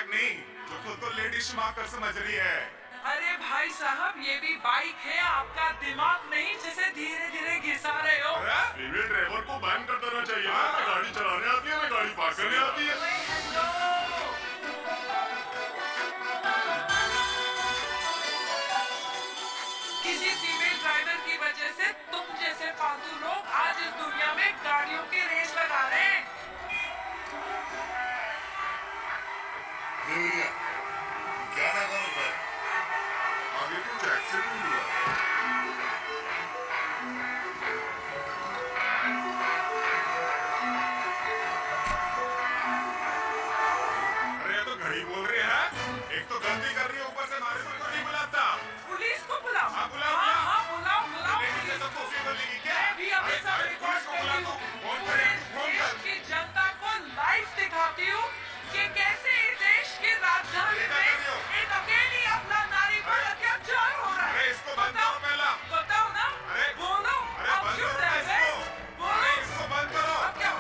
तक नहीं, जो खुद को लेडीज माकर समझ रही है। अरे भाई साहब, ये भी बाइक है, आपका दिमाग नहीं जिसे धीरे धीरे घिसा रहे हो। फीमेल ड्राइवर को बैन कर देना चाहिए ना। मैं गाड़ी चलाने आती है, मैं गाड़ी पार्क करने आती है। किसी फीमेल ड्राइवर की वजह से तुम जैसे फालतू लोग आज इस दुनिया में गाड़ियों की रेस लगा रहे हैं। क्या लगा है? आगे कुछ एक्सीडेंट हुआ। अरे तो घड़ी बोल रही है। एक तो गलती कर रही है, ऊपर से हमारे को नहीं बुलाता। पुलिस को बुलाओ। हाँ बुलाओ। हाँ बुलाओ बुलाओ। लेकिन तो कॉफी बोलेगी क्या? भी अपने सब रिकॉर्ड कर ली हूँ। देश की जनता को लाइव दिखाती हूँ कि कैसे इस देश की राजधानी में एक अकेली अपना नारी पर अत्याचार हो रहा है। इसको बंद करो पहला। बताओ ना। अरे बोलो। अब क्यों रहे हो? बोलो। इसको बंद करो। अब क्या?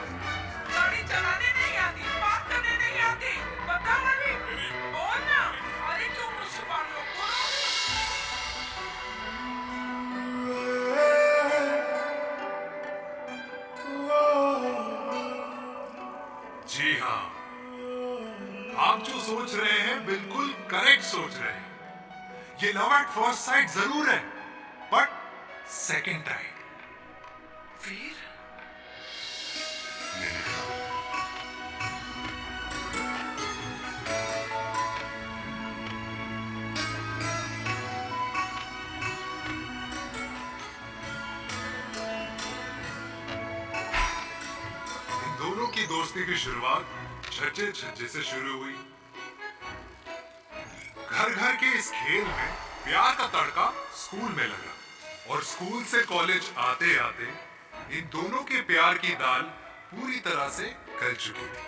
गाड़ी चलाने नहीं आती, पार्क करने नहीं आती। बताओ अभी। बोल ना। अरे क्यों मुझसे बात लो? बोलो। जी हाँ, आप जो सोच रहे हैं बिल्कुल करेक्ट सोच रहे हैं। ये लव एट फर्स्ट साइट जरूर है, बट सेकंड टाइम। वीर, इन दोनों की दोस्ती की शुरुआत छज्जे छज्जे से शुरू हुई। घर घर के इस खेल में प्यार का तड़का स्कूल में लगा, और स्कूल से कॉलेज आते आते इन दोनों के प्यार की दाल पूरी तरह से गल चुकी थी।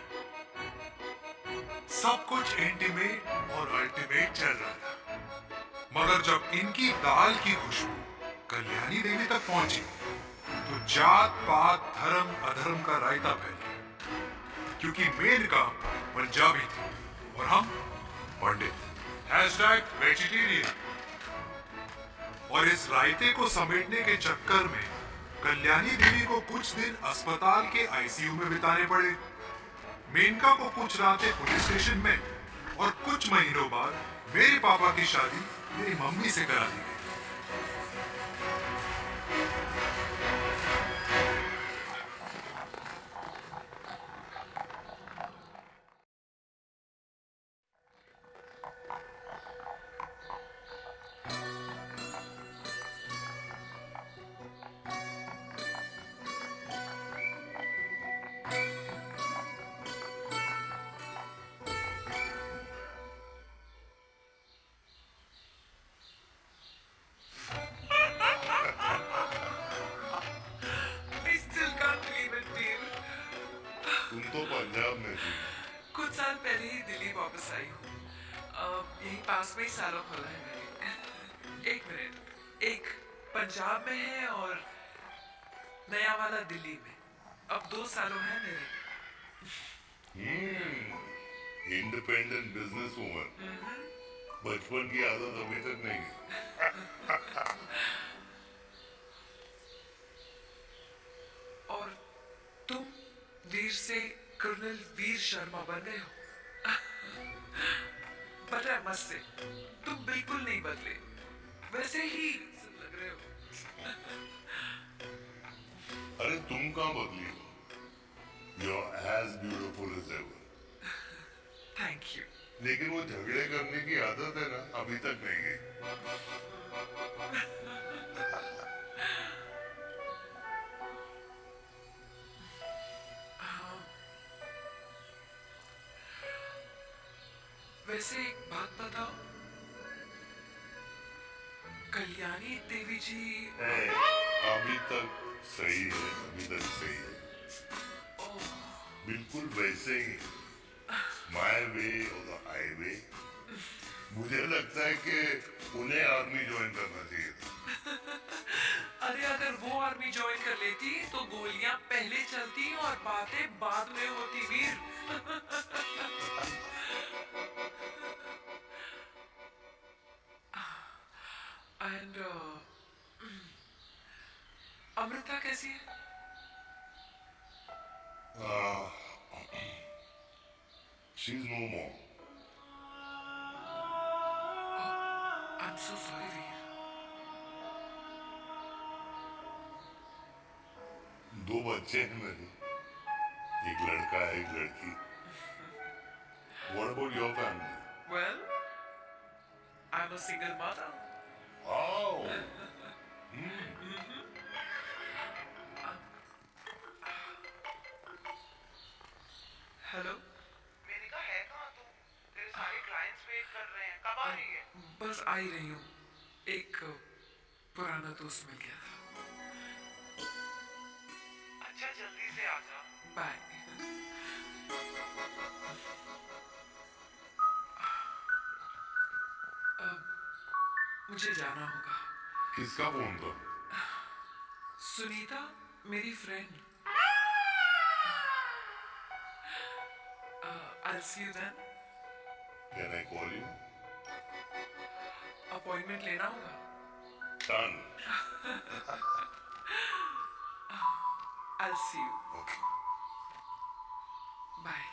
सब कुछ इंटीमेट और अल्टीमेट चल रहा था, मगर जब इनकी दाल की खुशबू कल्याणी देवी तक पहुंची तो जात पात धर्म अधर्म का रायता फैल गया। क्योंकि मेनका पंजाबी थी और हम पंडित। #वेजिटेरियन। और इस रायते को समेटने के चक्कर में कल्याणी देवी को कुछ दिन अस्पताल के आईसीयू में बिताने पड़े। मेनका को कुछ रातें पुलिस स्टेशन में, और कुछ महीनों बाद मेरे पापा की शादी मेरी मम्मी से करा दी गई। तुम तो पंजाब में थी। कुछ साल पहले ही दिल्ली वापस आई हूँ। यही पास में ही सालों खोला है मैंने। एक मिनट, एक पंजाब में है और नया वाला दिल्ली में। अब 2 सालों है मेरे। Independent business woman. बचपन की आदत अभी तक नहीं है। और तुम वीर से कर्नल वीर शर्मा बन गए हो। पता है मस्त से, तुम बिल्कुल नहीं बदले, वैसे ही लग रहे हो। अरे तुम कहाँ बदली हो? You're as beautiful as ever. Thank you. लेकिन वो झगड़े करने की आदत है ना, अभी तक नहीं गई। वैसे एक बात बताओ, कल्याणी देवी जी अभी तक सही है, अभी तक सही है। बिल्कुल वैसे ही माय वे और द हाईवे। मुझे लगता है कि उन्हें आर्मी ज्वाइन करना चाहिए था। अरे अगर वो आर्मी ज्वाइन कर लेती तो गोलियां पहले चलती और बातें बाद में होती वीर। एंड अमृता कैसी है? she's no more. I'm so sorry, वीर. दो बच्चे हैं मेरे, एक लड़का है एक लड़की. What about your family? Well, I'm a single mother. Oh. Hello. मैंने कहा है कहाँ तू? तेरे सारे क्लाइंट्स वेट कर रहे हैं. कब आ रही है? बस आ ही रही हूँ. एक पुराना दोस्त मिल गया था. अच्छा जल्दी से आ जा. बाय. मुझे जाना होगा. किसका फोन था? सुनीता, मेरी friend. I'll see you then. Can I call you? Appointment लेना होगा. Done. I'll see you. Okay. Bye.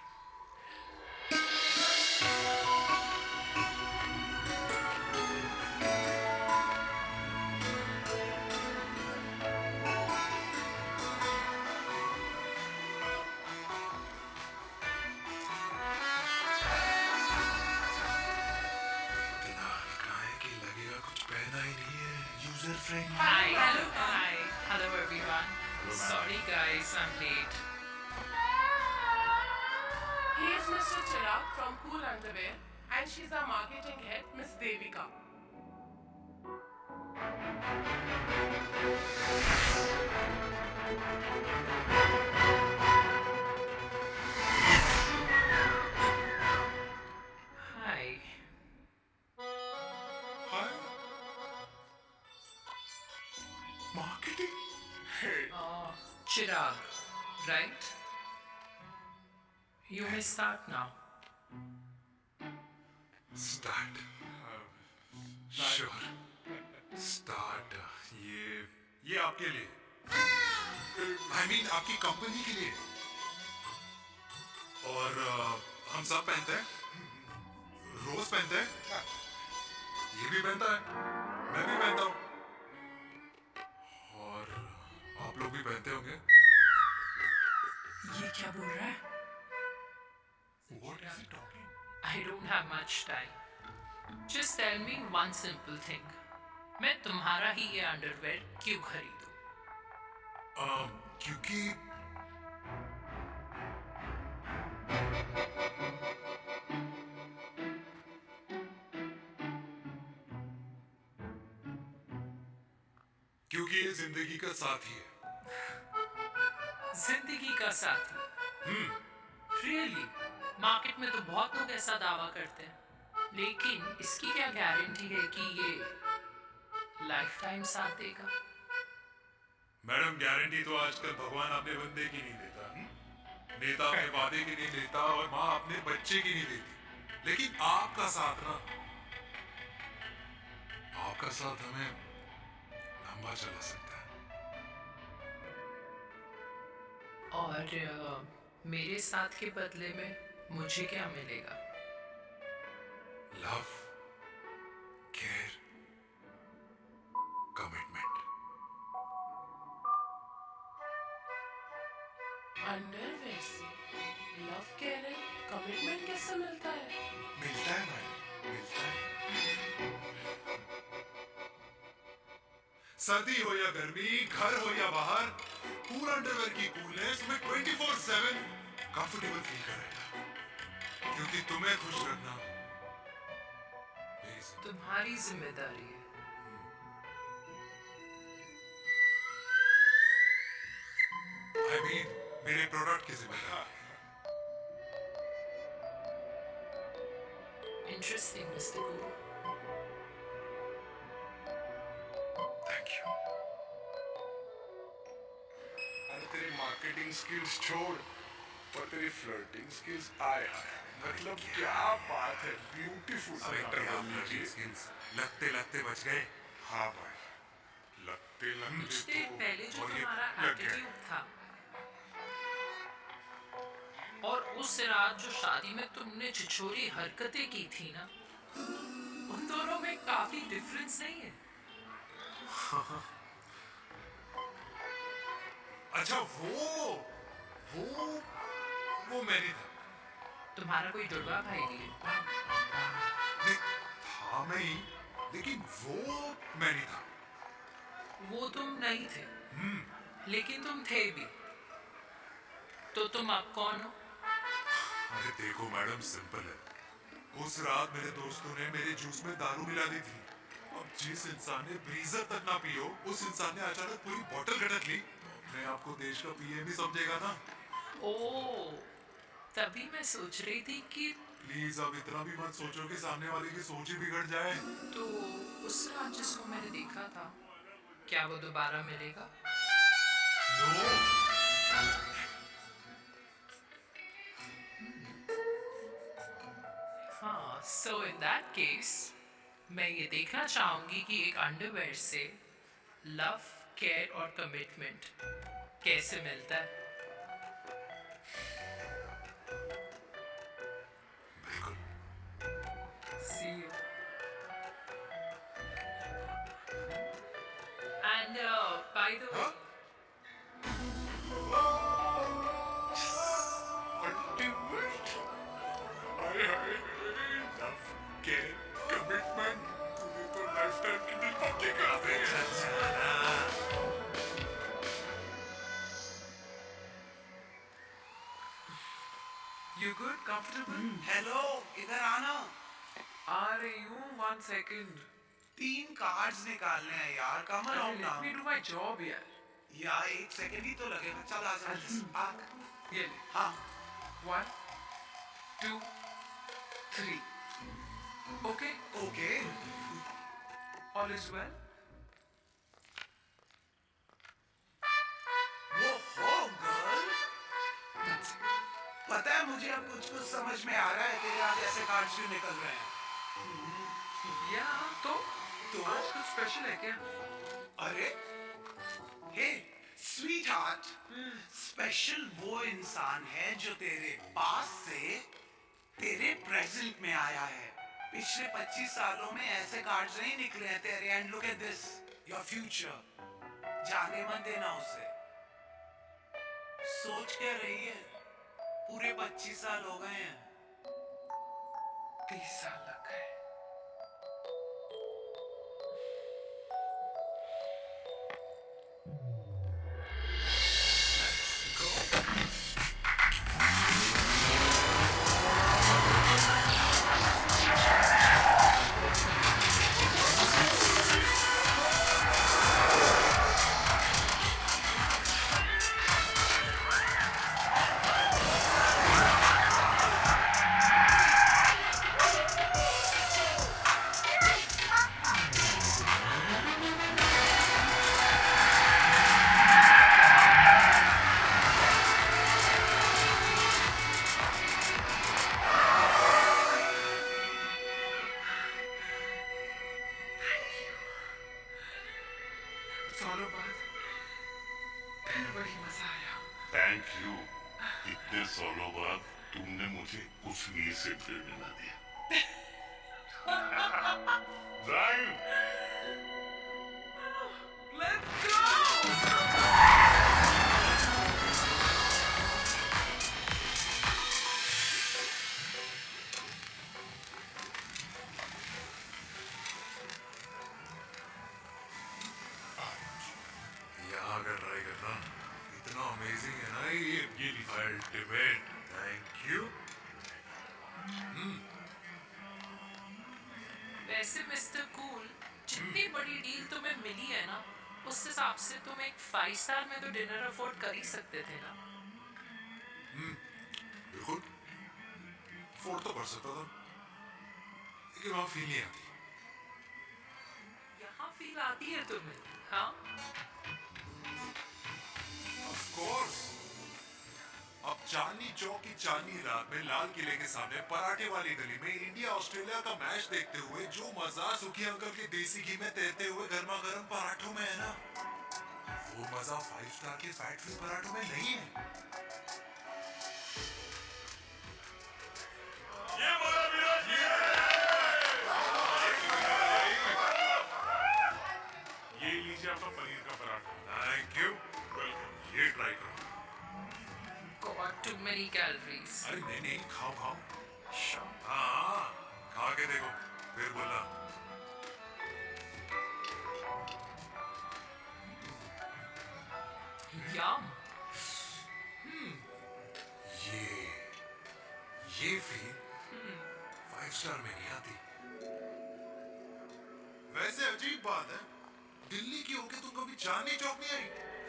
Hi. Hello. Hi. Hello, everyone. Sorry, guys, I'm late. He is Mr. Chirag from Cool Underwear, and she's our marketing head, Miss Devika. Hi. Hi. Marketing? Oh, Chirag, right? You may start now. Start. Sure. Start. ये आपके लिए. I mean आपकी company के लिए. और हम सब पहनते हैं. रोज पहनते हैं. ये भी पहनता है. मैं भी पहनता हूँ. और आप लोग भी पहनते होंगे. ये क्या बोल रहा है? What is he talking? I don't have much time. Just tell me one simple thing. मैं तुम्हारा ही ये अंडरवेयर क्यों खरीदूं? क्योंकि ये जिंदगी का साथी है. जिंदगी का साथी. Really? मार्केट में तो बहुत लोग ऐसा दावा करते हैं. लेकिन इसकी क्या गारंटी है कि ये लाइफ टाइम साथ देगा? मैडम, गारंटी तो आजकल भगवान अपने बंदे की नहीं देता. नेता अपने वादे की नहीं देता और माँ अपने बच्चे की नहीं देती. लेकिन आपका साथ ना, आपका साथ हमें लंबा चला सकता है. और मेरे साथ के बदले में मुझे क्या मिलेगा? Love, care, commitment. अंडरवेयर से लव केयर एंड कमिटमेंट कैसे मिलता है? मिलता है मैडम, मिलता है. सर्दी हो या गर्मी, घर हो या बाहर, पूरा अंडरवेयर की कूलनेस में 24/7 कंफर्टेबल फील करेगा. क्योंकि तुम्हें खुश रखना मेरी जिम्मेदारी. तुम्हारी जिम्मेदारी है. I mean, मेरे प्रोडक्ट की जिम्मेदारी. Interesting, Mr. Guru. Thank you. अरे तेरी मार्केटिंग स्किल्स छोड़, पर तेरी फ्लर्टिंग स्किल्स आए हाय. मतलब क्या बात है. ब्यूटीफुल. लगते लगते बच गए. हाँ भाई, लगते कुछ देर तो पहले जो और ये तुम्हारा लग गया। एटीट्यूड था और उस रात जो शादी में तुमने छिछोरी हरकतें की थी ना, उन दोनों में काफी डिफरेंस नहीं है? अच्छा वो मैं नहीं था। तुम्हारा कोई जुड़वा भाई नहीं है? नहीं था मैं ही, लेकिन वो मैं नहीं था। वो तुम नहीं थे, लेकिन तुम थे भी। तो तुम अब कौन हो? अरे देखो मैडम, सिंपल है। उस रात मेरे दोस्तों ने मेरे जूस में दारू मिला दी थी। अब जिस इंसान ने ब्रीजर तक ना पियो, उस इंसान ने अचानक पूरी बोतल घटक ली। मैं आपको देश का पीएम ही समझेगा ना। ओ, तभी मैं सोच रही थी कि प्लीज अब इतना भी मत सोचो कि सामने वाले की सोच ही बिगड़ जाए। तो उस रात जिसको मैंने देखा था, क्या वो दोबारा मिलेगा? नो। हाँ, so in that case, मैं ये देखना चाहूंगी कि एक अंडरवेयर से लव, केयर और कमिटमेंट कैसे मिलता है। बिल्कुल। See you. And by the way, Ultimate. Love, care, commitment. तुम्हें तो lifetime की दिल बातें कराते हैं। You good? Comfortable? हेलो, इधर आना। आ रही हूँ, 1 second. 3 कार्ड्स निकालने हैं यार, कम Let around me do my job यार. यार 1 सेकंड ही तो लगेगा। चल आ जा। ये ले. हाँ 1, 2, 3. Okay? Okay. All is well? वो हो गर्ल, That's it. पता है मुझे अब कुछ समझ में आ रहा है तेरे आज ऐसे कार्ड्स क्यों निकल रहे हैं। या तो आज कुछ स्पेशल है क्या? अरे हे स्वीट हार्ट, स्पेशल वो इंसान है जो तेरे पास से तेरे प्रेजेंट में आया है। पिछले 25 सालों में ऐसे कार्ड्स नहीं निकले हैं तेरे। And look at this, your future. जाने मत देना उसे। सोच क्या रही है, पूरे 25 साल हो गए हैं। 30 साल लग गए. सालों बाद फिर वही मजा आया. Thank you. इतने सालों बाद तुमने मुझे उसमें से प्रेरणा दिया। ड्राइव। Let's go! यहाँ अगर ट्राई करना, इतना अमेजिंग है ना ये अल्टीमेट। Thank you. वैसे मिस्टर कूल, जितनी बड़ी डील तुम्हें मिली है ना, उस हिसाब से तुम एक 5 स्टार में तो डिनर अफोर्ड कर ही सकते थे ना। बिल्कुल, अफोर्ड तो कर सकता था, लेकिन वहाँ फील नहीं आती। यहाँ फील आती है तुम्हें? हाँ, Of course. अब चांदनी चौक की चांदनी रात में लाल किले के सामने पराठे वाली गली में इंडिया ऑस्ट्रेलिया का मैच देखते हुए जो मजा सुखी अंकल के देसी घी में तैरते हुए गर्मा गर्म पराठों में है ना, वो मजा 5 स्टार के फैट फ्री पराठों में नहीं है। ये हमारा विराट ये लीजिए आपका पनीर का पराठा। Thank you, welcome. ये ट्राई करो। God, too many calories. अरे नहीं नहीं, खाओ खाओ। Sure. हाँ, खा के देखो, फिर बोला। Yum. ये फील 5 स्टार में नहीं आती। वैसे अजीब बात है, दिल्ली की होके तुम कभी चांदनी चौक नहीं आई?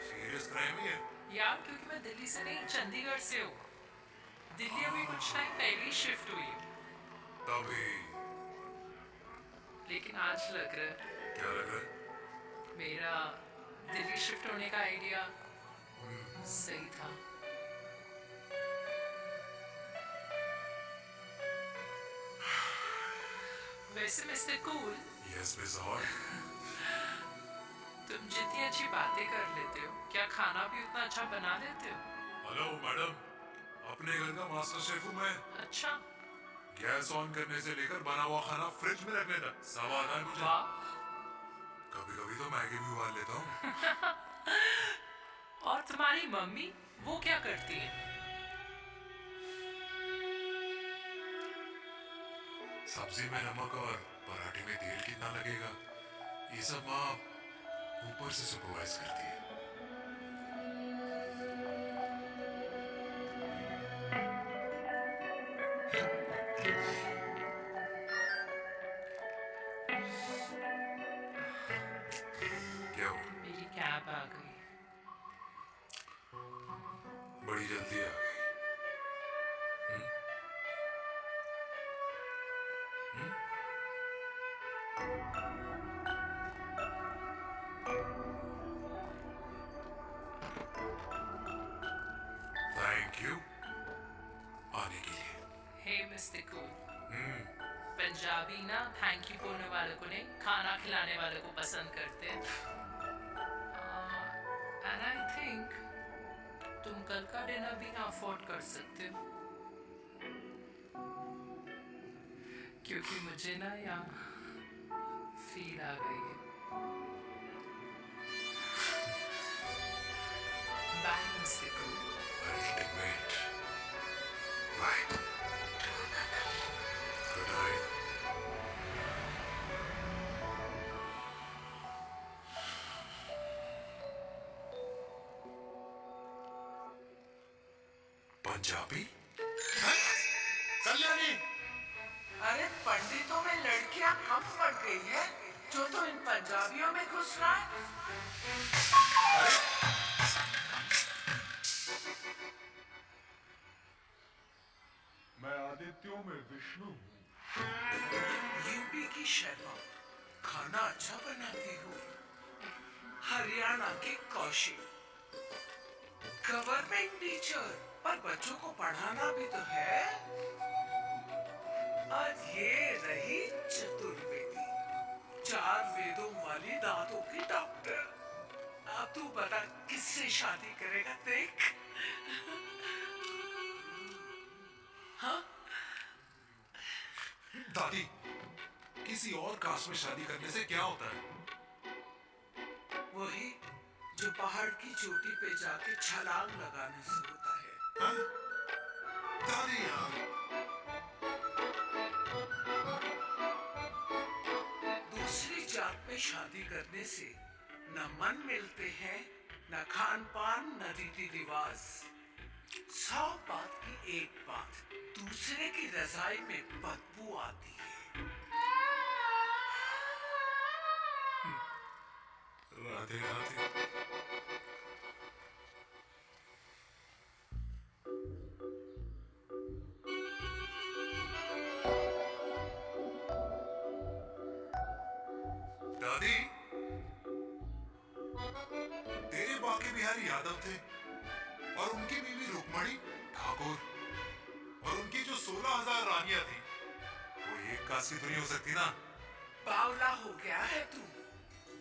सीरियस क्राइम ही है। यार क्योंकि मैं दिल्ली से नहीं चंडीगढ़ से हूँ। दिल्ली अभी कुछ टाइम पहले ही शिफ्ट हुई हूँ। तभी लेकिन आज लग रहा है क्या लग रहा है? मेरा दिल्ली शिफ्ट होने का आइडिया सही था। वैसे mister cool, yes miss hot. तुम जितनी अच्छी बातें कर लेते हो, क्या खाना भी उतना अच्छा बना लेते हो? हेलो मैडम, अपने घर का मास्टर शेफ हूँ मैं। अच्छा। गैस ऑन करने से लेकर बना हुआ खाना फ्रिज में रखने तक सब आता है मुझे। वाह। कभी कभी तो मैगी भी उबाल लेता हूँ। और तुम्हारी मम्मी वो क्या करती है? सब्जी में नमक और पराठे में तेल कितना लगेगा, ये सब माँ ऊपर से सुपरवाइज करती है। क्या हुआ? मेरी कैब आ गई। बड़ी जल्दी आ गई। थैंक यू आने के लिए। हे मिस्टर कूल, पंजाबी ना थैंक यू बोलने वाले को नहीं, खाना खिलाने वाले को पसंद करते हैं। एंड आई थिंक तुम कल का डिनर भी ना अफोर्ड कर सकते हो, क्योंकि मुझे ना यहाँ फील आ गई है। Bye mister cool. Ultimate. Bye. Good night. Punjabi? Kalyani! अरे पंडितों में लड़कियां कम पड़ गई है जो तो इन पंजाबियों में घुस रहा है। मैं आदित्यों में विष्णु हूँ। यूपी की शर्मा, खाना अच्छा बनाती हूँ। हरियाणा के कौशिक, गवर्नमेंट टीचर, पर बच्चों को पढ़ाना भी तो है। आज ये रही चतुर्वेदी, 4 वेदों वाली दांतों की डॉक्टर। अब तू बता किससे शादी करेगा? देख। हाँ? दादी, किसी और कास्ट में शादी करने से क्या होता है? वही जो पहाड़ की चोटी पे जाके छलांग लगाने से होता है। हाँ? दादी यार, दूसरी जात में शादी करने से न मन मिलते हैं, न खान पान, न रीति रिवाज। 100 बात की एक बात, दूसरे की रजाई में बदबू आती है। राधे राधे। दादी, तेरे बाके बिहारी यादव थे और उनकी बीवी रुक्मणी ठाकुर और उनकी जो 16,000 रानियां थी वो एक काशी तो नहीं हो सकती ना। बावला हो गया है तू।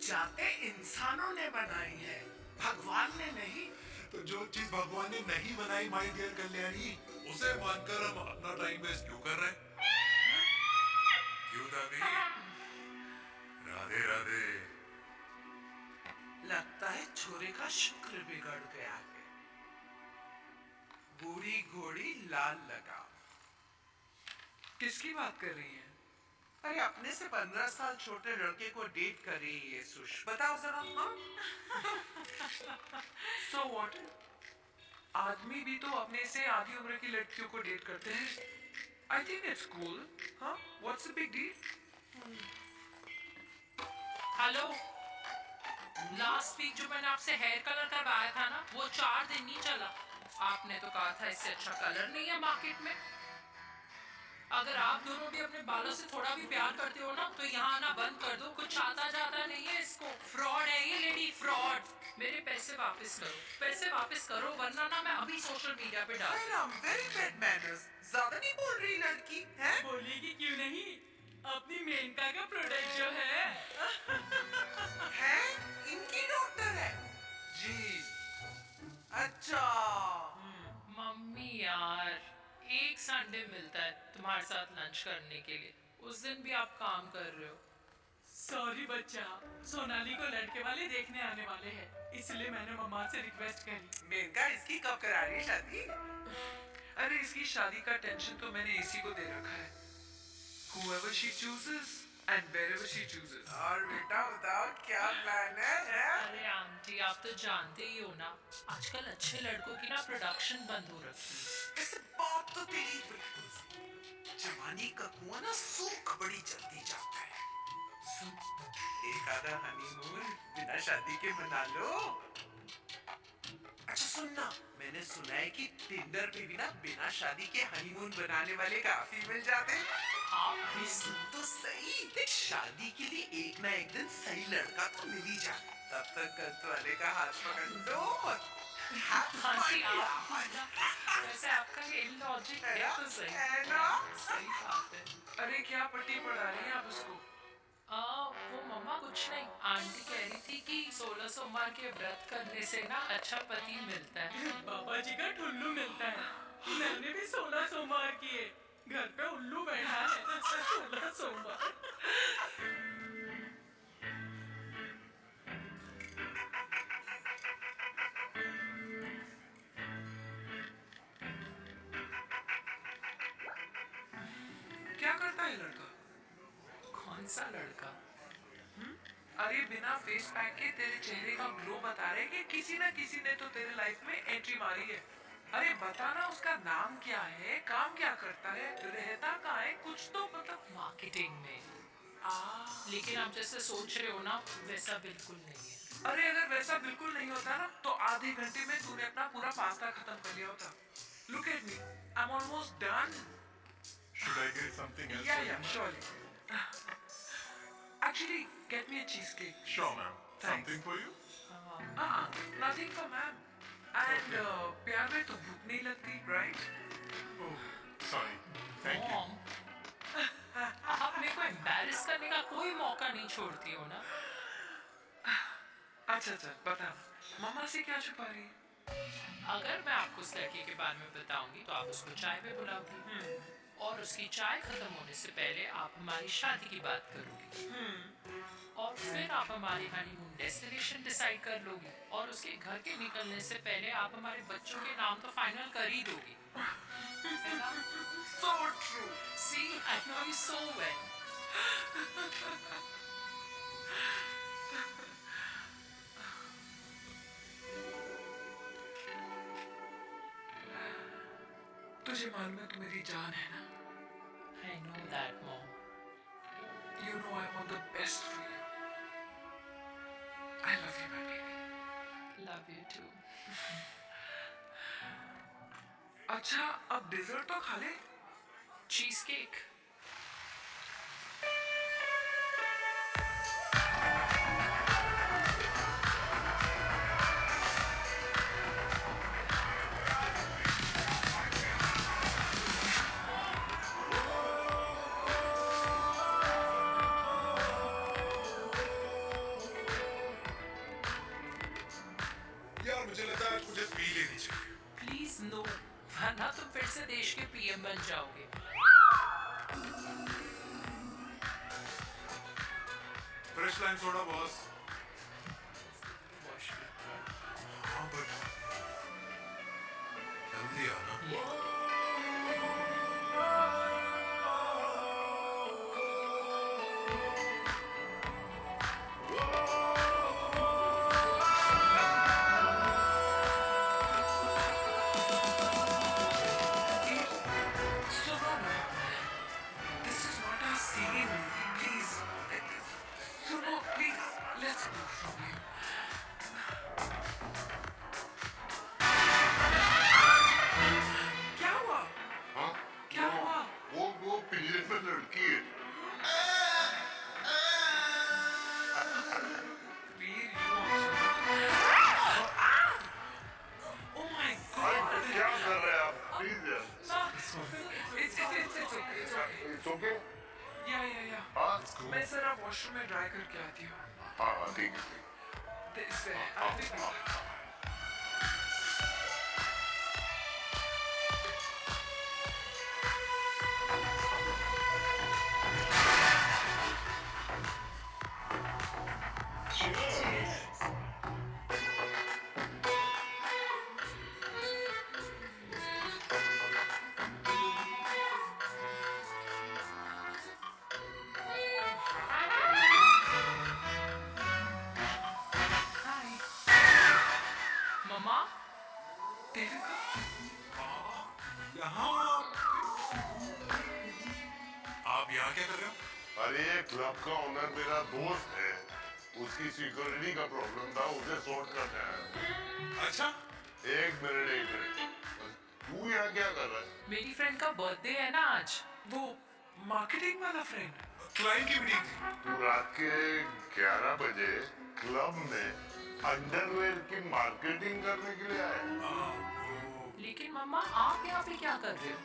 जाते इंसानों ने बनाई है, भगवान ने नहीं। तो जो चीज भगवान ने नहीं बनाई माय डियर कल्याणी, उसे मानकर हम अपना टाइम वेस्ट क्यों कर रहे हैं? क्यों दादी? राधे राधे। लगता है छोरे का शुक्र बिगड़ गया है। बूढ़ी घोड़ी लाल लगा। किसकी बात कर रही हैं? अरे अपने से 15 साल छोटे लड़के को डेट कर रही है सुश। बताओ जरा। So what? आदमी भी तो अपने से आधी उम्र की लड़कियों को डेट करते हैं। I think it's cool. Huh? What's the big deal? Hello, last week जो मैंने आपसे हेयर कलर करवाया था ना, वो 4 दिन नहीं चला। आपने तो कहा था इससे अच्छा कलर नहीं है मार्केट में। अगर आप दोनों भी अपने बालों से थोड़ा भी प्यार करते हो ना, तो यहाँ आना बंद कर दो। कुछ आता जाता नहीं है इसको। फ्रॉड है ये लेडी, फ्रॉड। मेरे पैसे वापस करो, पैसे वापस करो, वरना ना मैं अभी सोशल मीडिया पे डाल दूँ। Very bad manners. ज्यादा नहीं बोल रही लड़की है? बोलेगी क्यों नहीं? अपनी मेनका का प्रोडक्ट जो है इनकी डॉक्टर है जी। अच्छा मम्मी यार, एक संडे मिलता है तुम्हारे साथ लंच करने के लिए, उस दिन भी आप काम कर रहे हो। सॉरी बच्चा, सोनाली को लड़के वाले देखने आने वाले हैं, इसलिए मैंने मम्मा से रिक्वेस्ट करी। मेनका इसकी कब करा रही है शादी? अरे इसकी शादी का टेंशन तो मैंने इसी को दे रखा है। Whoever she chooses and wherever she chooses. और बेटा बताओ क्या प्लान है? अरे आंटी, आप तो जानते ही हो ना, आजकल अच्छे लड़कों की ना प्रोडक्शन बंद हो रखी है। ऐसे बात तो तेरी बिल्कुल सही। जवानी का कुआं ना सूख बड़ी जल्दी जाता है। एक आधा हनीमून बिना शादी के मना लो। अच्छा सुनना, मैंने सुना है कि टिंडर पे भी ना बिना शादी के हनीमून बनाने वाले काफी मिल जाते हैं। आप भी सुन तो सही, देख शादी के लिए एक ना एक दिन सही लड़का तो मिल ही जाए। तब तक गलत वाले का हाथ पकड़ लो मत। आंटी, आप वैसे आपका ये लॉजिक है तो सही है ना? सही बात है। अरे क्या पट्टी पढ़ा रही हैं आप उसको? वो मम्मा कुछ नहीं, आंटी कह रही थी कि 16 सोमवार के व्रत करने से ना अच्छा पति मिलता है। बाबा जी का ठुल्लू मिलता है। मैंने भी 16 सोमवार किए, घर पे उल्लू बैठा है। 16 सोमवार। क्या करता है लड़का? कौन सा लड़का? अरे बिना फेस पैक के तेरे चेहरे का ग्लो बता रहे कि किसी ना किसी ने तो तेरे लाइफ में एंट्री मारी है। अरे बताना उसका नाम क्या है, काम क्या करता है, रहता कहाँ है, कुछ तो मतलब। मार्केटिंग में। लेकिन आप जैसे सोच रहे हो ना, वैसा बिल्कुल नहीं है। अरे अगर वैसा बिल्कुल नहीं होता ना, तो आधे घंटे में तूने अपना पूरा पास्ता खत्म कर लिया होता। Look at me, I'm almost done. Should I get something else? Yeah, surely. Actually, get me a cheesecake. Sure, ma'am. Thanks. Something for you? Nothing for ma'am. And प्यार में तो भूख नहीं लगती, right? Oh, sorry. Thank you. Mom, आप मेरे को embarrass करने का कोई मौका नहीं छोड़ती हो ना। अच्छा बता, मम्मा से क्या छुपा रही है? अगर मैं आपको उस लड़के के बारे में बताऊंगी तो आप उसको चाय पे बुलाओगी, और उसकी चाय खत्म होने से पहले आप हमारी शादी की बात करोगी, और फिर आप हमारी हनीमून डेस्टिनेशन डिसाइड कर लोगी, और उसके घर के निकलने से पहले आप हमारे बच्चों के नाम तो फाइनल कर ही दोगी। है ना? So true. See, I know you so well. तुझे मालूम है तू मेरी जान है ना? I know that, Mom. You know I want the best for you. I love you, my baby. Love you too. अच्छा, अब डिजर्ट तो खा ले। Cheesecake. देश के पीएम बन जाओगे। Fresh lime soda boss. हाँ बट जल्दी आना। This is not our scene. Please. Suno, please. Let's go from here. क्या हुआ? हाँ? क्या हुआ? वो पिंजरे में लड़की है। वीर, you Oh my God. क्या कर रहे हैं आप? Please यार। It's okay. It's okay? Yeah. हाँ? मैं जरा वॉशरूम में ड्राई करके आती हूँ। हाँ, ठीक है। इस पे I'll be back. मम्मा, देविका, यहाँ आप यहाँ क्या कर रहे हो? अरे ये क्लब का ओनर मेरा दोस्त है। उसकी सिक्योरिटी का प्रॉब्लम था, उसे सॉर्ट करने आया। अच्छा, एक मिनट। तू यहाँ क्या कर रहा है? मेरी फ्रेंड का बर्थडे है ना आज। वो मार्केटिंग वाला फ्रेंड। क्लाइंट की मीटिंग थी। तू रात के 11 बजे क्लब में अंडरवेयर की मार्केटिंग करने के लिए आया। लेकिन मम्मा, आप यहाँ पे क्या कर रहे हो?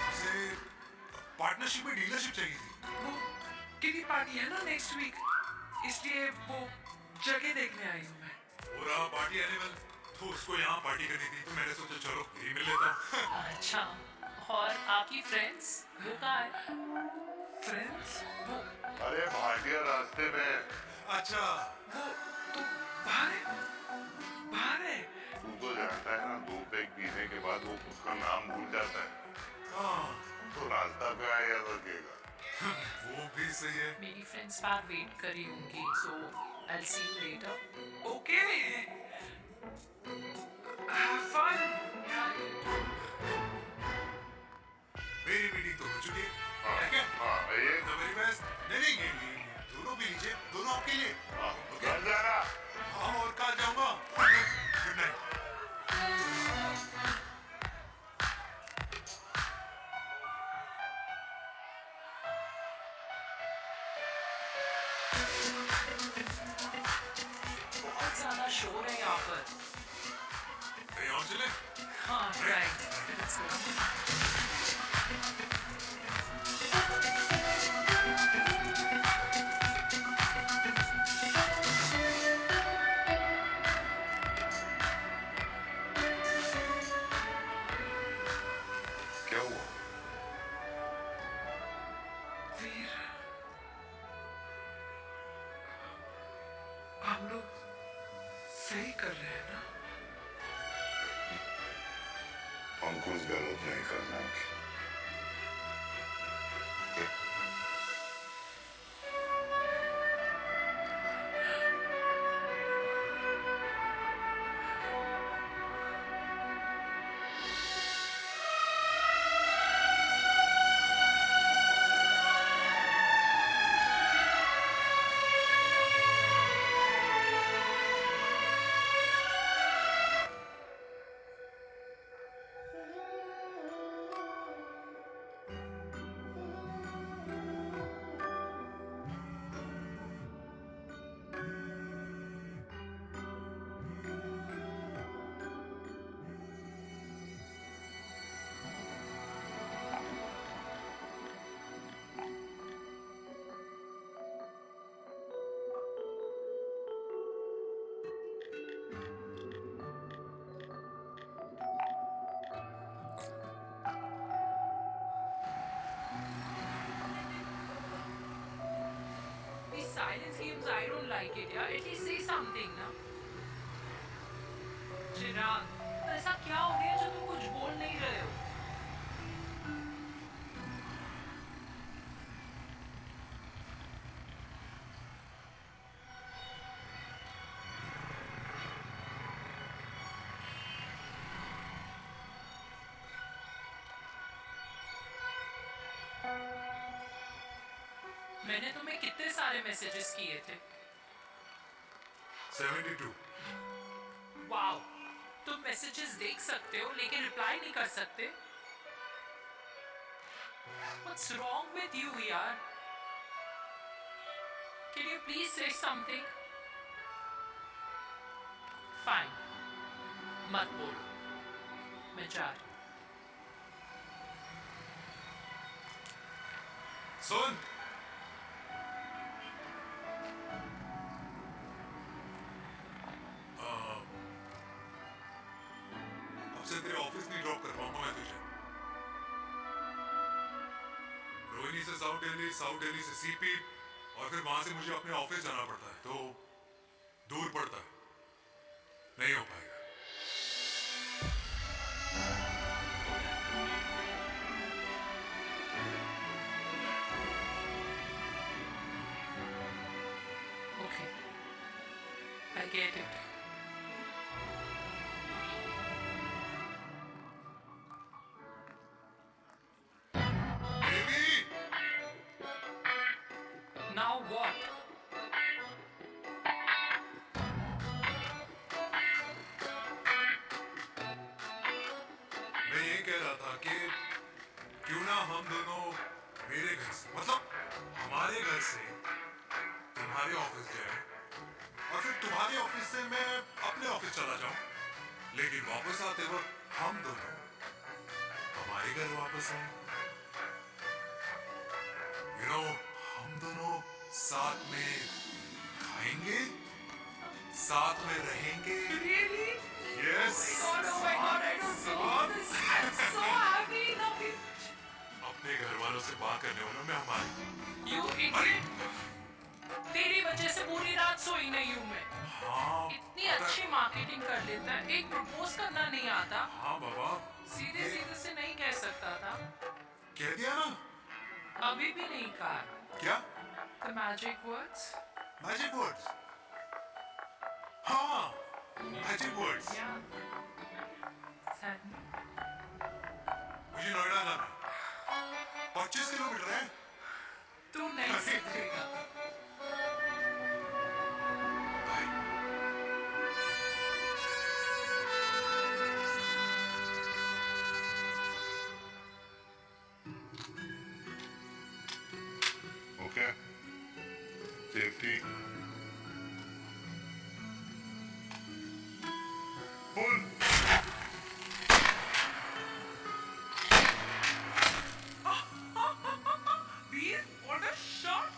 उसे पार्टनरशिप में डीलरशिप चाहिए थी। वो किटी पार्टी है ना नेक्स्ट वीक, इसलिए वो जगह देखने आई हूँ मैं। हो रहा पार्टी एनिमल, तो उसको यहाँ पार्टी करनी थी, तो मैंने सोचा चलो यही मिल लेता हूँ। अच्छा, और आपकी फ्रेंड्स वो कहाँ है? फ्रेंड्स? वो अरे भाटिया रास्ते में। अच्छा, वो तो बाहर है। तू तो जानता है ना, 2 पैक पीने के बाद वो उसका नाम भूल जाता है। हाँ, तो रास्ता क्या याद रखेगा? वो भी सही है। मेरी फ्रेंड्स बाहर वेट कर रही होंगी, so I'll see you later. Okay. Have fun. मेरी मीटिंग तो हो चुकी है। हाँ, ठीक है? हाँ, ये तो मेरी बेस्ट। नहीं, दोनों भी लीजिए, दोनों आपके लिए। हाँ, घर जाना। हाँ, और कहाँ जाऊँगा? Good night. बहुत ज्यादा शोर है यहाँ पर। कहीं और चले? हाँ, right. Let's go. क्या हुआ? वीर, हम लोग सही कर रहे हैं ना? हम कुछ गलत नहीं करना। silence games, I don't like it, yeah. At least say something, ना. चिराग, ऐसा क्या हो गया जो तुम कुछ बोल नहीं रहे हो? मैंने तुम्हें कितने सारे मैसेजेस किए थे? 72. वाओ, तुम मैसेजेस देख सकते हो लेकिन रिप्लाई नहीं कर सकते? What's wrong with you, यार? Can you please say something? Fine, मत बोलो, मैं जा रही हूँ. सुन, से तेरे ऑफिस नहीं ड्रॉप कर पाऊंगा मैं तुझे. रोहिणी से साउथ दिल्ली से सीपी, और फिर वहां से मुझे अपने ऑफिस जाना पड़ता है, तो दूर पड़ता है, नहीं हो पाएगा. Okay, I get it. Now what? मैं ये कह रहा था कि क्यों ना हम दोनों मेरे घर से, मतलब हमारे घर से तुम्हारे ऑफिस जाए, और फिर तुम्हारे ऑफिस से मैं अपने ऑफिस चला जाऊं, लेकिन वापस आते वक्त हम दोनों हमारे घर वापस आए. हम दोनों साथ में खाएंगे, साथ में रहेंगे. Really? Yes. Oh my God, I don't believe this. I'm so happy now. अपने घर वालों से बात करने वालों में हमारी. You idiot. तेरी वजह से पूरी रात सोई नहीं हूँ मैं. हाँ. इतनी अच्छी मार्केटिंग कर लेता है, एक प्रपोज करना नहीं आता. हाँ बाबा. सीधे सीधे से नहीं कह सकता था. कह दिया ना. अभी भी नहीं कहा. क्या? The magic words. Magic words. हाँ. Magic words. Yeah. Send. मुझे नोएडा जाना है. 25 किलोमीटर है. तू नहीं सीखेगा. Okay. Safety. Pull. Veer, what a shot!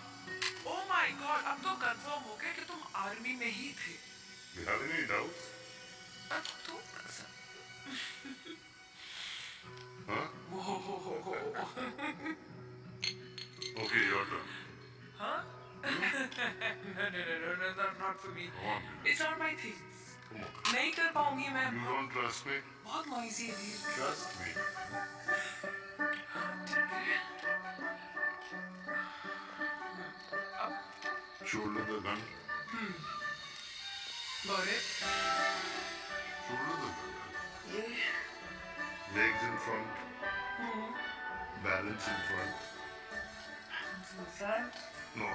Oh my God, अब तो कंफर्म हो गया कि तुम आर्मी में ही थे. You have any doubts? अब तो Huh? Whoa. Okay, your turn. Huh? No, not for me. Come on. It's not my thing. Come on. नहीं कर पाऊंगी मैं. You don't trust me? बहुत noisy है वीर. Trust me. Shoulder the gun. Got it? Shoulder the gun. Yeah. Legs in front. Balance in front. In front. No.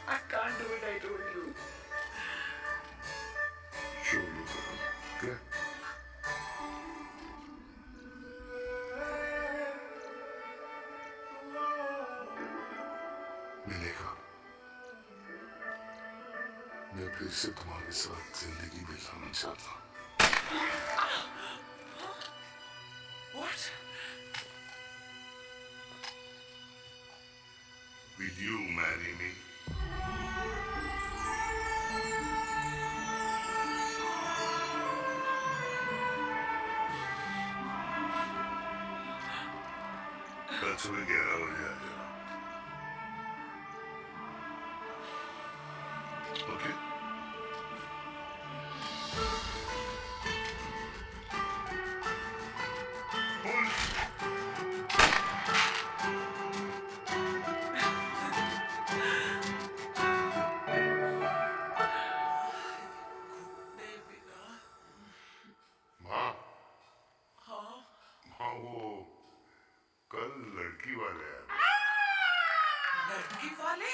I can't do it, I told you. Shoulder the gun. Okay? मिलेगा. मैं फिर से तुम्हारे साथ जिंदगी बिताना चाहता हूँ. What? Will you marry me? कल सुबह 11 बजे आ जाना. कल लड़की वाले आए। लड़की वाले?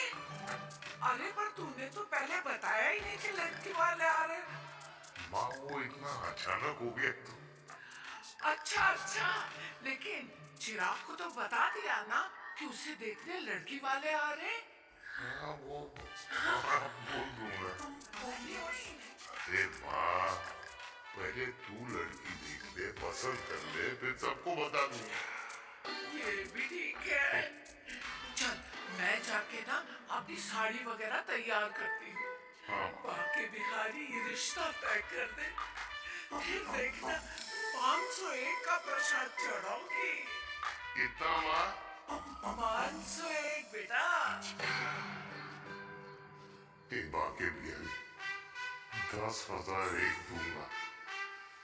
अरे पर तूने तो पहले बताया ही नहीं कि लड़की वाले आ रहे। माँ वो इतना अचानक हो गया। अच्छा अच्छा, लेकिन चिराग को तो बता दिया ना कि उसे देखने लड़की वाले आ रहे। हाँ वो बोल दूंगा। अरे माँ पहले तू लड़की देख ले, पसंद कर ले, फिर सबको बता दूंगा। ये भी ठीक है। चल मैं जाके ना अपनी साड़ी वगैरह तैयार करती हूँ। हाँ बाकी बिहारी ये रिश्ता तय कर दे, फिर देखना 501 का प्रसाद चढ़ाऊंगी। कितना माँ? 501 बेटा। बाकी बिहारी 10,001 दूंगा।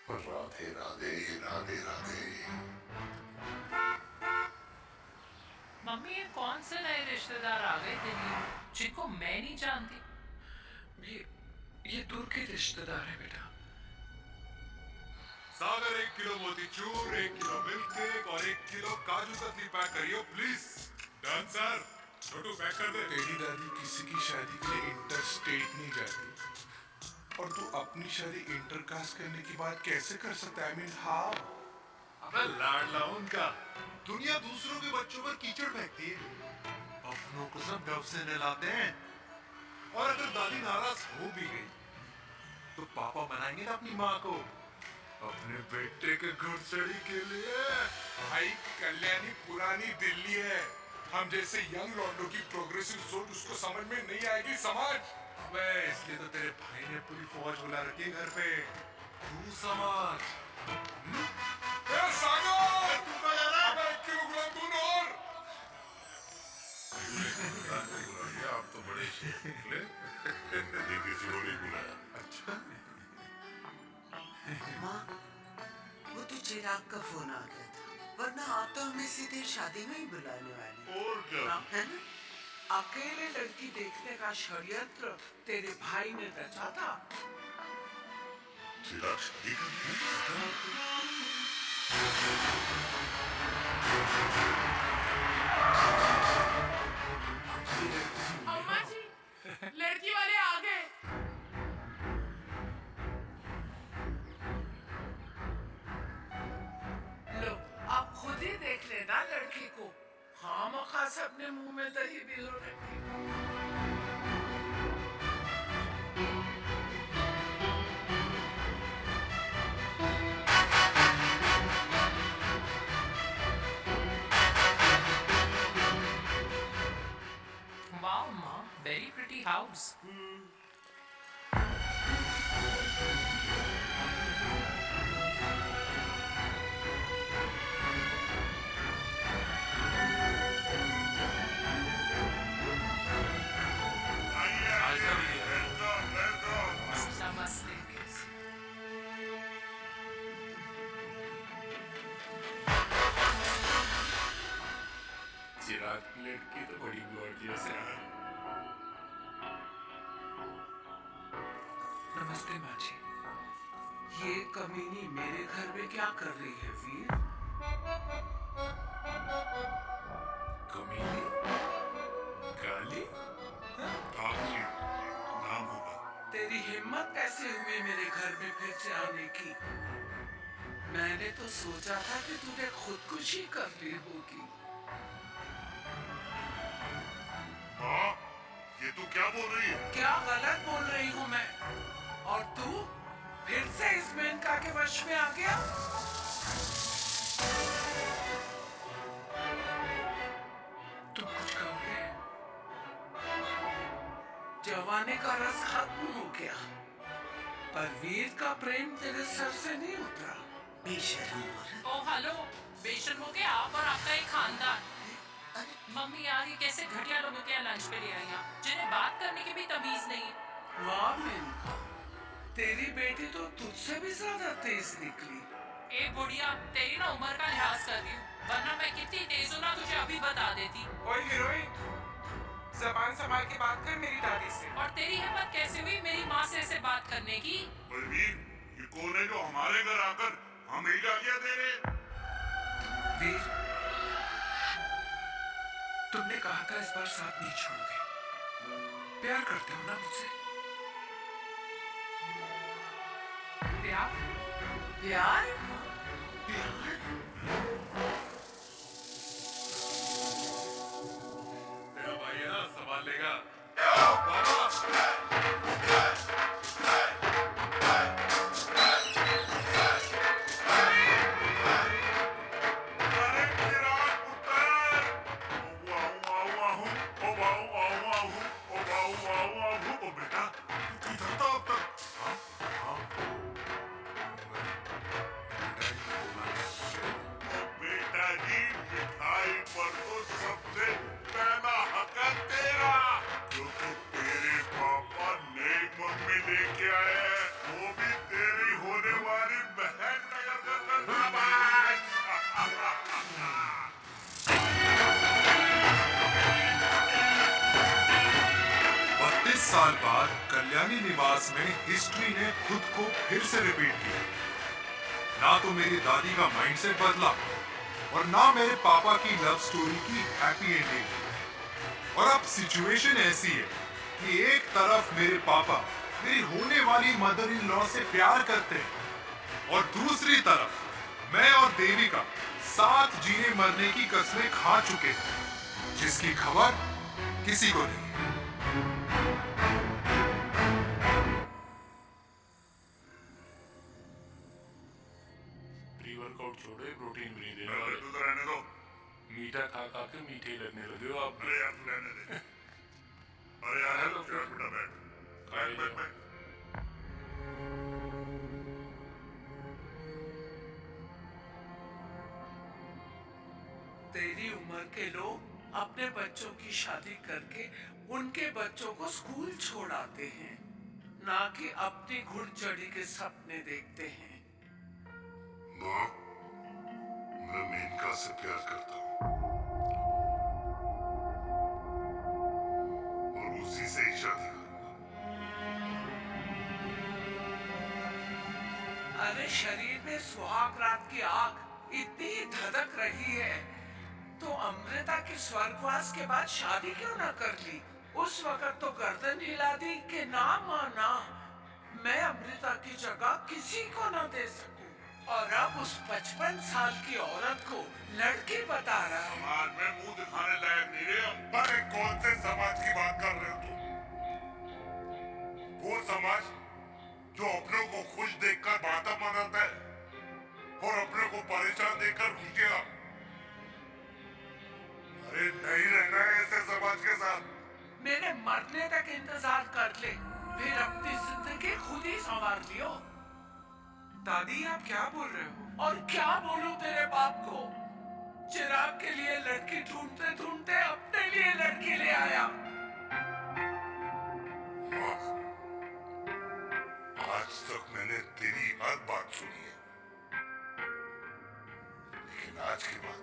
राधे राधे राधे राधे। मम्मी ये कौन से नए रिश्तेदार आ गए दिल्ली जिनको मैं नहीं जानती? ये दूर के रिश्तेदार है बेटा। सागर 1 किलो मोतीचूर, 1 किलो मिल्क केक और 1 किलो काजू कतली पैक करियो please. Done sir. Chhotu pack कर दे। तेरी दादी किसी की शादी के लिए इंटर स्टेट नहीं जाती और तू अपनी शादी इंटरकास्ट करने की बात कैसे कर सकता है? I mean, how? अबे लाडला उनका। दुनिया दूसरों के बच्चों पर कीचड़ फेंकती है, अपनों को सब डब से नहलाते हैं। और अगर दादी नाराज हो भी गई तो पापा मनाएंगे ना अपनी माँ को अपने बेटे के घुड़सड़ी के लिए। भाई कल्याणी पुरानी दिल्ली है, हम जैसे यंग लॉन्डो की प्रोग्रेसिव सोच उसको समझ में नहीं आएगी। समझ? अबे इसलिए तो तेरे भाई ने पूरी फौज बुला रखी है घर पे। तू समझ। ए सागर, तू कहाँ जा रहा है? अबे 1 किलो गुलाब दून और। आप तो बड़े शेर निकले। मुझे किसी को नहीं बुलाया। अच्छा माँ, वो तो चिराग का फोन आ गया था, वरना आप तो हमें सीधे शादी में ही बुलाने वाले। और क्या? है ना? अकेले लड़की देखने का षड्यंत्र तेरे भाई ने रचा था। चिराग शादी करने? अम्मा जी, लड़की वाले आ गए। लो, आप खुद ही देख लेना लड़की को। हाँ मौका से अपने मुंह में दही बिलो रखी। Wow, Ma, very pretty house. Namaste. चिराग की लड़की तो बड़ी गॉर्जियस है। नमस्ते माँ जी। ये कमीनी मेरे घर में क्या कर रही है वीर? कमीनी? गाली? आपकी नाम होगा। तेरी हिम्मत कैसे हुई मेरे घर में फिर से आने की? मैंने तो सोचा था कि तूने खुदकुशी कर ली होगी। माँ, ये तू क्या बोल रही है? क्या गलत बोल रही हूँ मैं? और तू फिर से इस मेनका के वश में आ गया? तुम कुछ कहोगे? जवानी का रस खत्म हो गया, पर वीर का प्रेम तेरे सर से नहीं उतरा। बेशर्म औरत। ओ हेलो, बेशर्म हो गया आप और आपका एक खानदान। मम्मी यार ये कैसे घटिया लोगों के यहाँ लंच पे ले आई हैं, जिन्हें बात करने की भी तमीज नहीं है। वाह मेनका, तेरी बेटी तो तुझसे भी ज्यादा तेज निकली। ए बुढ़िया, तेरी ना उम्र का लिहाज कर रही हूँ, वरना मैं कितनी तेज हूँ ना तुझे अभी बता देती। ओए हीरोइन, जबान संभाल के बात कर मेरी दादी से। और तेरी हिम्मत कैसे हुई मेरी माँ से ऐसे बात करने की? बलवीर, ये कौन है जो हमारे घर आकर हमें गालियां दे रहे? वीर, तुमने कहा था इस बार साथ नहीं छोड़ोगे। प्यार करते हो ना मुझसे? प्यार? प्यार? मेरा भाई है ना, संभाल लेगा। साल बाद कल्याणी निवास में हिस्ट्री ने खुद को फिर से रिपीट किया। ना तो मेरी दादी का माइंडसेट बदला और ना मेरे पापा की लव स्टोरी की हैप्पी एंडिंग। और अब सिचुएशन ऐसी है कि एक तरफ मेरे पापा मेरी होने वाली मदर इन लॉ से प्यार करते हैं और दूसरी तरफ मैं और देविका साथ जीने मरने की कस्में खा चुके हैं, जिसकी खबर किसी को नहीं। प्री-वर्कआउट छोड़ो, प्रोटीन भी नहीं देना। अरे तू तो रहने दो। मीठा खा खा के मीठे ही लगने लगे हो आप। अरे यार तू रहने दे। अरे यार हेलो यार बेटा बैठ। बैठ बैठ बैठ। तेरी उम्र के लोग अपने बच्चों की शादी करके उनके बच्चों को स्कूल छोड़ाते हैं, ना कि अपनी घुड़चढ़ी के सपने देखते हैं। माँ, मैं मेनका से प्यार करता हूँ और उसी से ही शादी करूंगा। अरे शरीर में सुहाग रात की आग इतनी धधक रही है तो अमृता के स्वर्गवास के बाद शादी क्यों ना कर ली? उस वक्त तो गर्दन हिला दी कि ना माना, मैं अमृता की जगह किसी को ना दे सकूं। और अब उस 55 साल की औरत को लड़की बता रहा है। समाज में मुंह दिखाने लायक नहीं रहे। अरे कौन से समाज की बात कर रहे हो तुम? वो समाज जो अपनों को खुश देखकर बातें मनाता है और अपने को परेशान देखकर खुशियां। अरे नहीं रहना है ऐसे समाज के साथ। मेरे मरने तक इंतजार कर ले, फिर अपनी जिंदगी खुद ही संवार लियो। दादी आप क्या बोल रहे हो? और क्या बोलूं तेरे बाप को? चिराग के लिए लड़की ढूंढते ढूंढते अपने लिए लड़की ले आया। आज तक मैंने तेरी हर बात सुनी है, लेकिन आज के बाद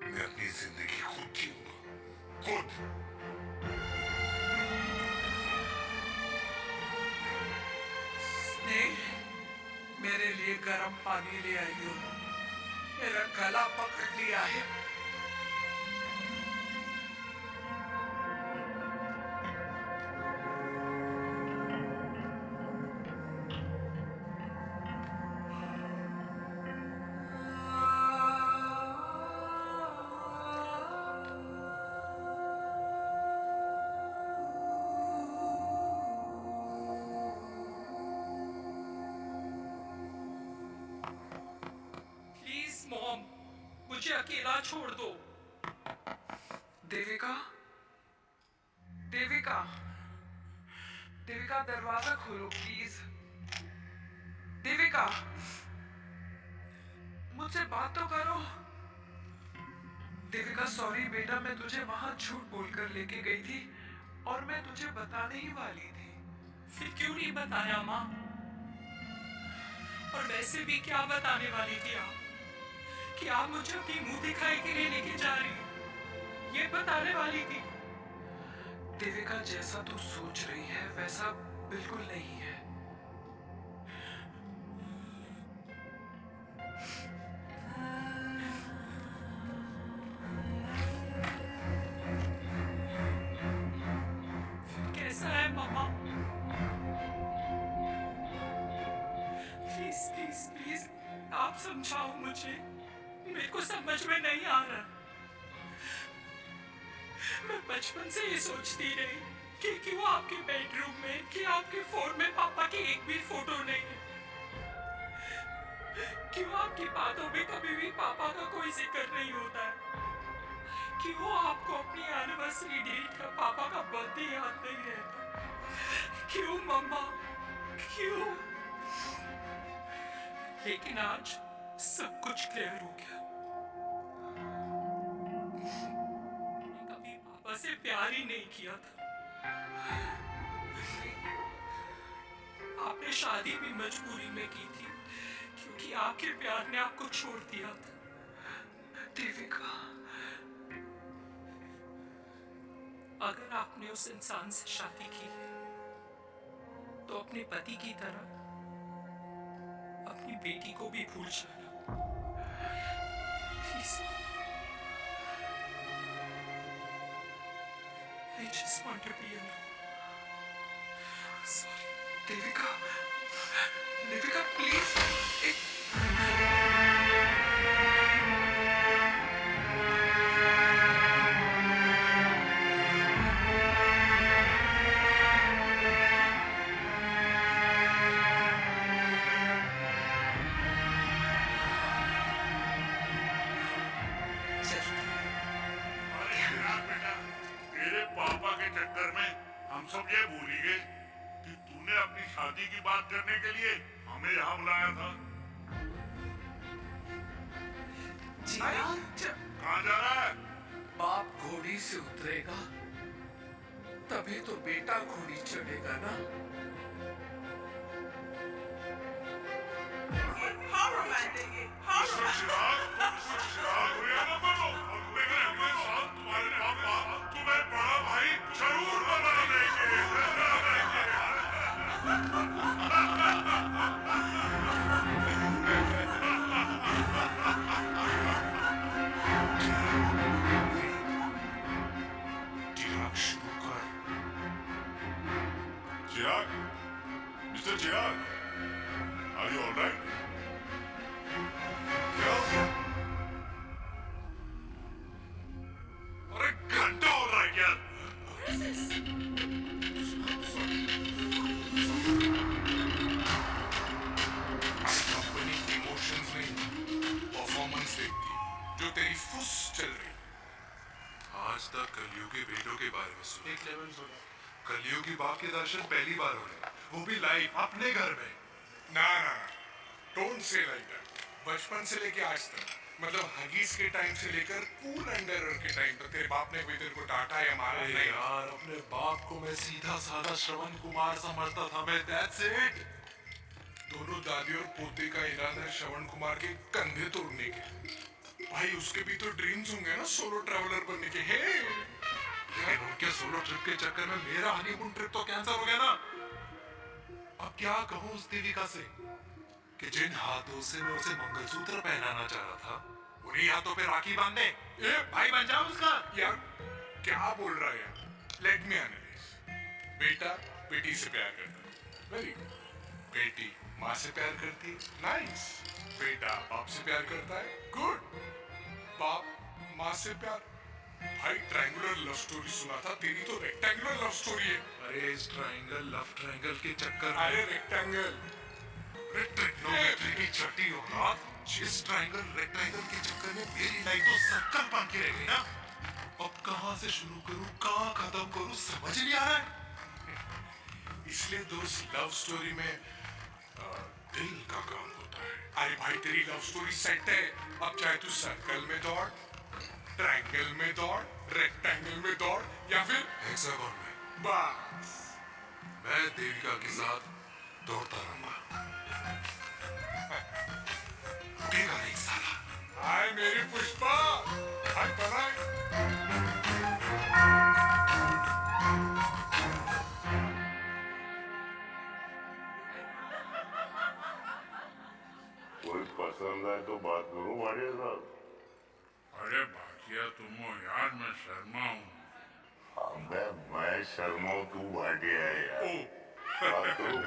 मैं अपनी जिंदगी खुद जीऊंगा, खुद। स्नेह, मेरे लिए गर्म पानी ले आई हो। मेरा गला पकड़ लिया है। मॉम, मुझे अकेला छोड़ दो। देविका, देविका, देविका दरवाजा खोलो प्लीज। देविका, मुझसे बात तो करो। देविका सॉरी बेटा, मैं तुझे वहां झूठ बोलकर लेके गई थी और मैं तुझे बताने ही वाली थी। फिर क्यों नहीं बताया माँ? और वैसे भी क्या बताने वाली थी आप? कि आप मुझे अपनी मुंह दिखाई के लिए लेके जा रही हो, ये बताने वाली थी। देविका जैसा तू सोच रही है वैसा बिल्कुल नहीं है। है मम्मा। प्लीज प्लीज प्लीज आप समझाओ मुझे, मेरे को समझ में नहीं आ रहा। मैं बचपन से ये सोचती रही कि क्यों आपके बेडरूम में, कि आपके फोन में पापा की एक भी फोटो नहीं है, क्यों आपकी बातों में कभी भी पापा का कोई जिक्र नहीं होता है, क्यों आपको अपनी एनिवर्सरी डेट का, पापा का बर्थडे याद नहीं रहता, क्यों मम्मा, क्यों? लेकिन आज सब कुछ क्लियर हो गया। मैंने कभी पापा से प्यार ही नहीं किया था। आपने शादी भी मजबूरी में की थी क्योंकि आपके प्यार ने आपको छोड़ दिया था। देविका, अगर आपने उस इंसान से शादी की है तो अपने पति की तरह अपनी बेटी को भी भूल जाना। Please, I just want to be alone. Sorry, Devika, Devika please. अरे चिराग बेटा, तेरे पापा के चक्कर में हम सब ये भूल ही गए कि तूने अपनी शादी की बात करने के लिए हमें यहाँ बुलाया था। कहाँ जा रहा है? बाप घोड़ी से उतरेगा तभी तो बेटा घोड़ी चढ़ेगा ना। How romantic! How mister Chirag, mister Chirag, भैया ना बनो। लेकिन अगले साल तुम्हारे पापा तुम्हें बड़ा भाई जरूर बना लेंगे। चिराग शुरू कर। Chirag, mister Chirag, are you all right? क्या हो गया? अरे घंटा हो रहा है क्या? कंपनी इमोशंस नहीं, परफॉर्मेंस देखती, जो तेरी फुस चल रही। आज तक कलयुगी बेटों के बारे में सुन, एक लेवल सुना। कलयुगी बाप के दर्शन पहली बार हो रहे, वो भी लाइव अपने घर में। ना ना, डोंट से लाइक दैट। बचपन से लेके आज तक, मतलब हगीज के टाइम से लेकर कूल अंडरवेयर के टाइम तक तेरे बाप ने कोई तेरे को डांटा या मारा अरे नहीं? यार, अपने बाप को मैं सीधा साधा श्रवण कुमार समझता था मैं, that's it। दोनों दादी और पोते का इरादा है श्रवण कुमार के कंधे तोड़ने के। भाई उसके भी तो ड्रीम्स होंगे ना सोलो ट्रैवलर बनने के। हे लेकिन उनके सोलो ट्रिप के चक्कर में मेरा हनीमून ट्रिप तो कैंसिल हो गया ना। अब क्या कहूँ उस देविका से कि जिन हाथों से मैं उसे मंगलसूत्र पहनाना चाह रहा था, उन्हीं हाथों पे राखी बांध दे। ए भाई बन जाओ उसका। यार क्या बोल रहा है यार? Let me analyse. बेटा बेटी से प्यार करता है, वेरी गुड। बेटी माँ से प्यार करती है, नाइस। बेटा बाप से प्यार करता है, गुड। बाप माँ से प्यार। भाई ट्रायंगुलर लव स्टोरी सुना था, तेरी तो रेक्टेंगुलर लव स्टोरी है। अरे इस ट्रायंगल लव ट्रायंगल के चक्कर अरे में रेक्टेंगल ट्रिग्नोमेट्री की छठी औलाद, इस ट्रायंगल रेक्टेंगल के चक्कर में मेरी लाइफ तो सर्कल बन के रह गई ना। अब कहाँ से शुरू करूँ, कहाँ खत्म करूँ, समझ नहीं आ रहा है। इसलिए दोस्त लव स्टोरी में दिल का काम होता है। अरे भाई तेरी लव स्टोरी सेट है, अब चाहे तू सर्कल में दौड़, ट्रायंगल में दौड़, रेक्टेंगल में दौड़ या फिर हेक्सागोन में, बस। मैं देविका के साथ दौड़ता रहूंगा। रुकेगा नहीं साला। हाय मेरी पुष्पा, हाय बनाए। कोई पसंद है तो बात करो भाटिया साहब। अरे भाटिया तुम हो यार, मैं शर्मा हूँ। अबे मैं शर्मा तू भाटिया है यार। ओ बात करो।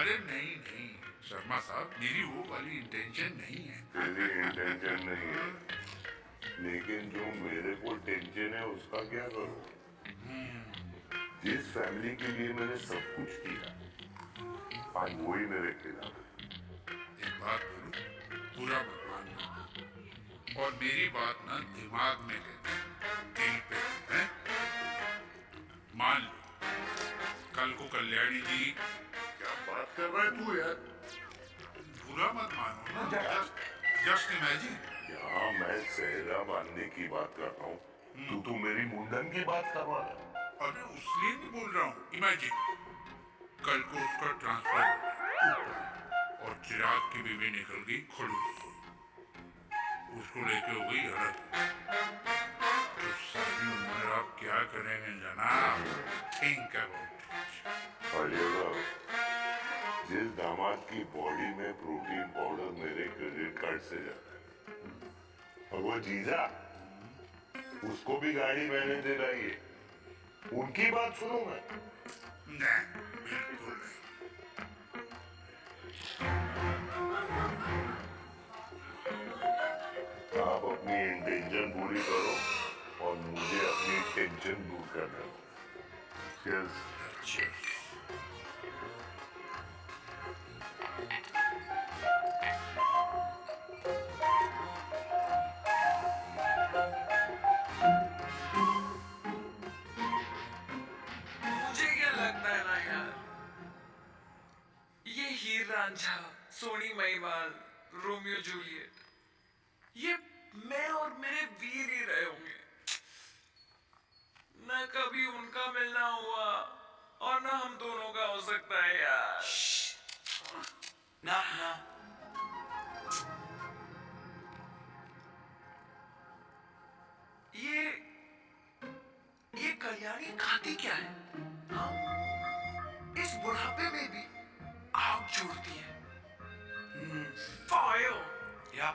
अरे नहीं नहीं शर्मा साहब, मेरी वो वाली इंटेंशन नहीं है। तेरी इंटेंशन नहीं है, लेकिन जो मेरे को टेंशन है उसका क्या करूं? जिस फैमिली के लिए मैंने सब कुछ किया, आज वही मेरे खिलाफ है। एक बात बोलूं, पूरा मत मानना, और मेरी बात ना दिमाग में ले, दिल पे है। मान लो कल को कल्याणी जी, क्या बात कर रहा है तू यार? बुरा मत मानो ना, जस्ट इमेजिन। यहाँ मैं सेहरा बांधने की बात कर रहा हूँ, तू मेरी मुंडन की बात कर रहा है। अरे उसलिए नहीं बोल रहा हूँ, इमेजिन कल को उसका ट्रांसफर हो गया और चिराग की बीवी निकल गई खड़ूस, उसको लेके हो गई अलग, तो सारी उम्र आप क्या करेंगे जनाब? Think about. अलिएगा, जिस दामाद की बॉडी में प्रोटीन पाउडर मेरे क्रेडिट कार्ड से जाता है और वो जीजा, उसको भी गाड़ी मैंने दिलाई है, उनकी बात सुनो मैं। नहीं, बिल्कुल नहीं। आप अपनी इंटेंशन पूरी करो और मुझे अपनी टेंशन दूर करने दो। Cheers. Cheers. मुझे क्या लगता है ना यार, ये हीर रांझा, सोनी महिवाल, रोमियो जूलियट, ये मैं और मेरे वीर ही रहे होंगे। न कभी उनका मिलना हुआ और ना हम दोनों का हो सकता है यार। ना ना, ये कल्याणी खाती क्या है? हाँ? इस बुढ़ापे में भी आग जोड़ती है। फायर। या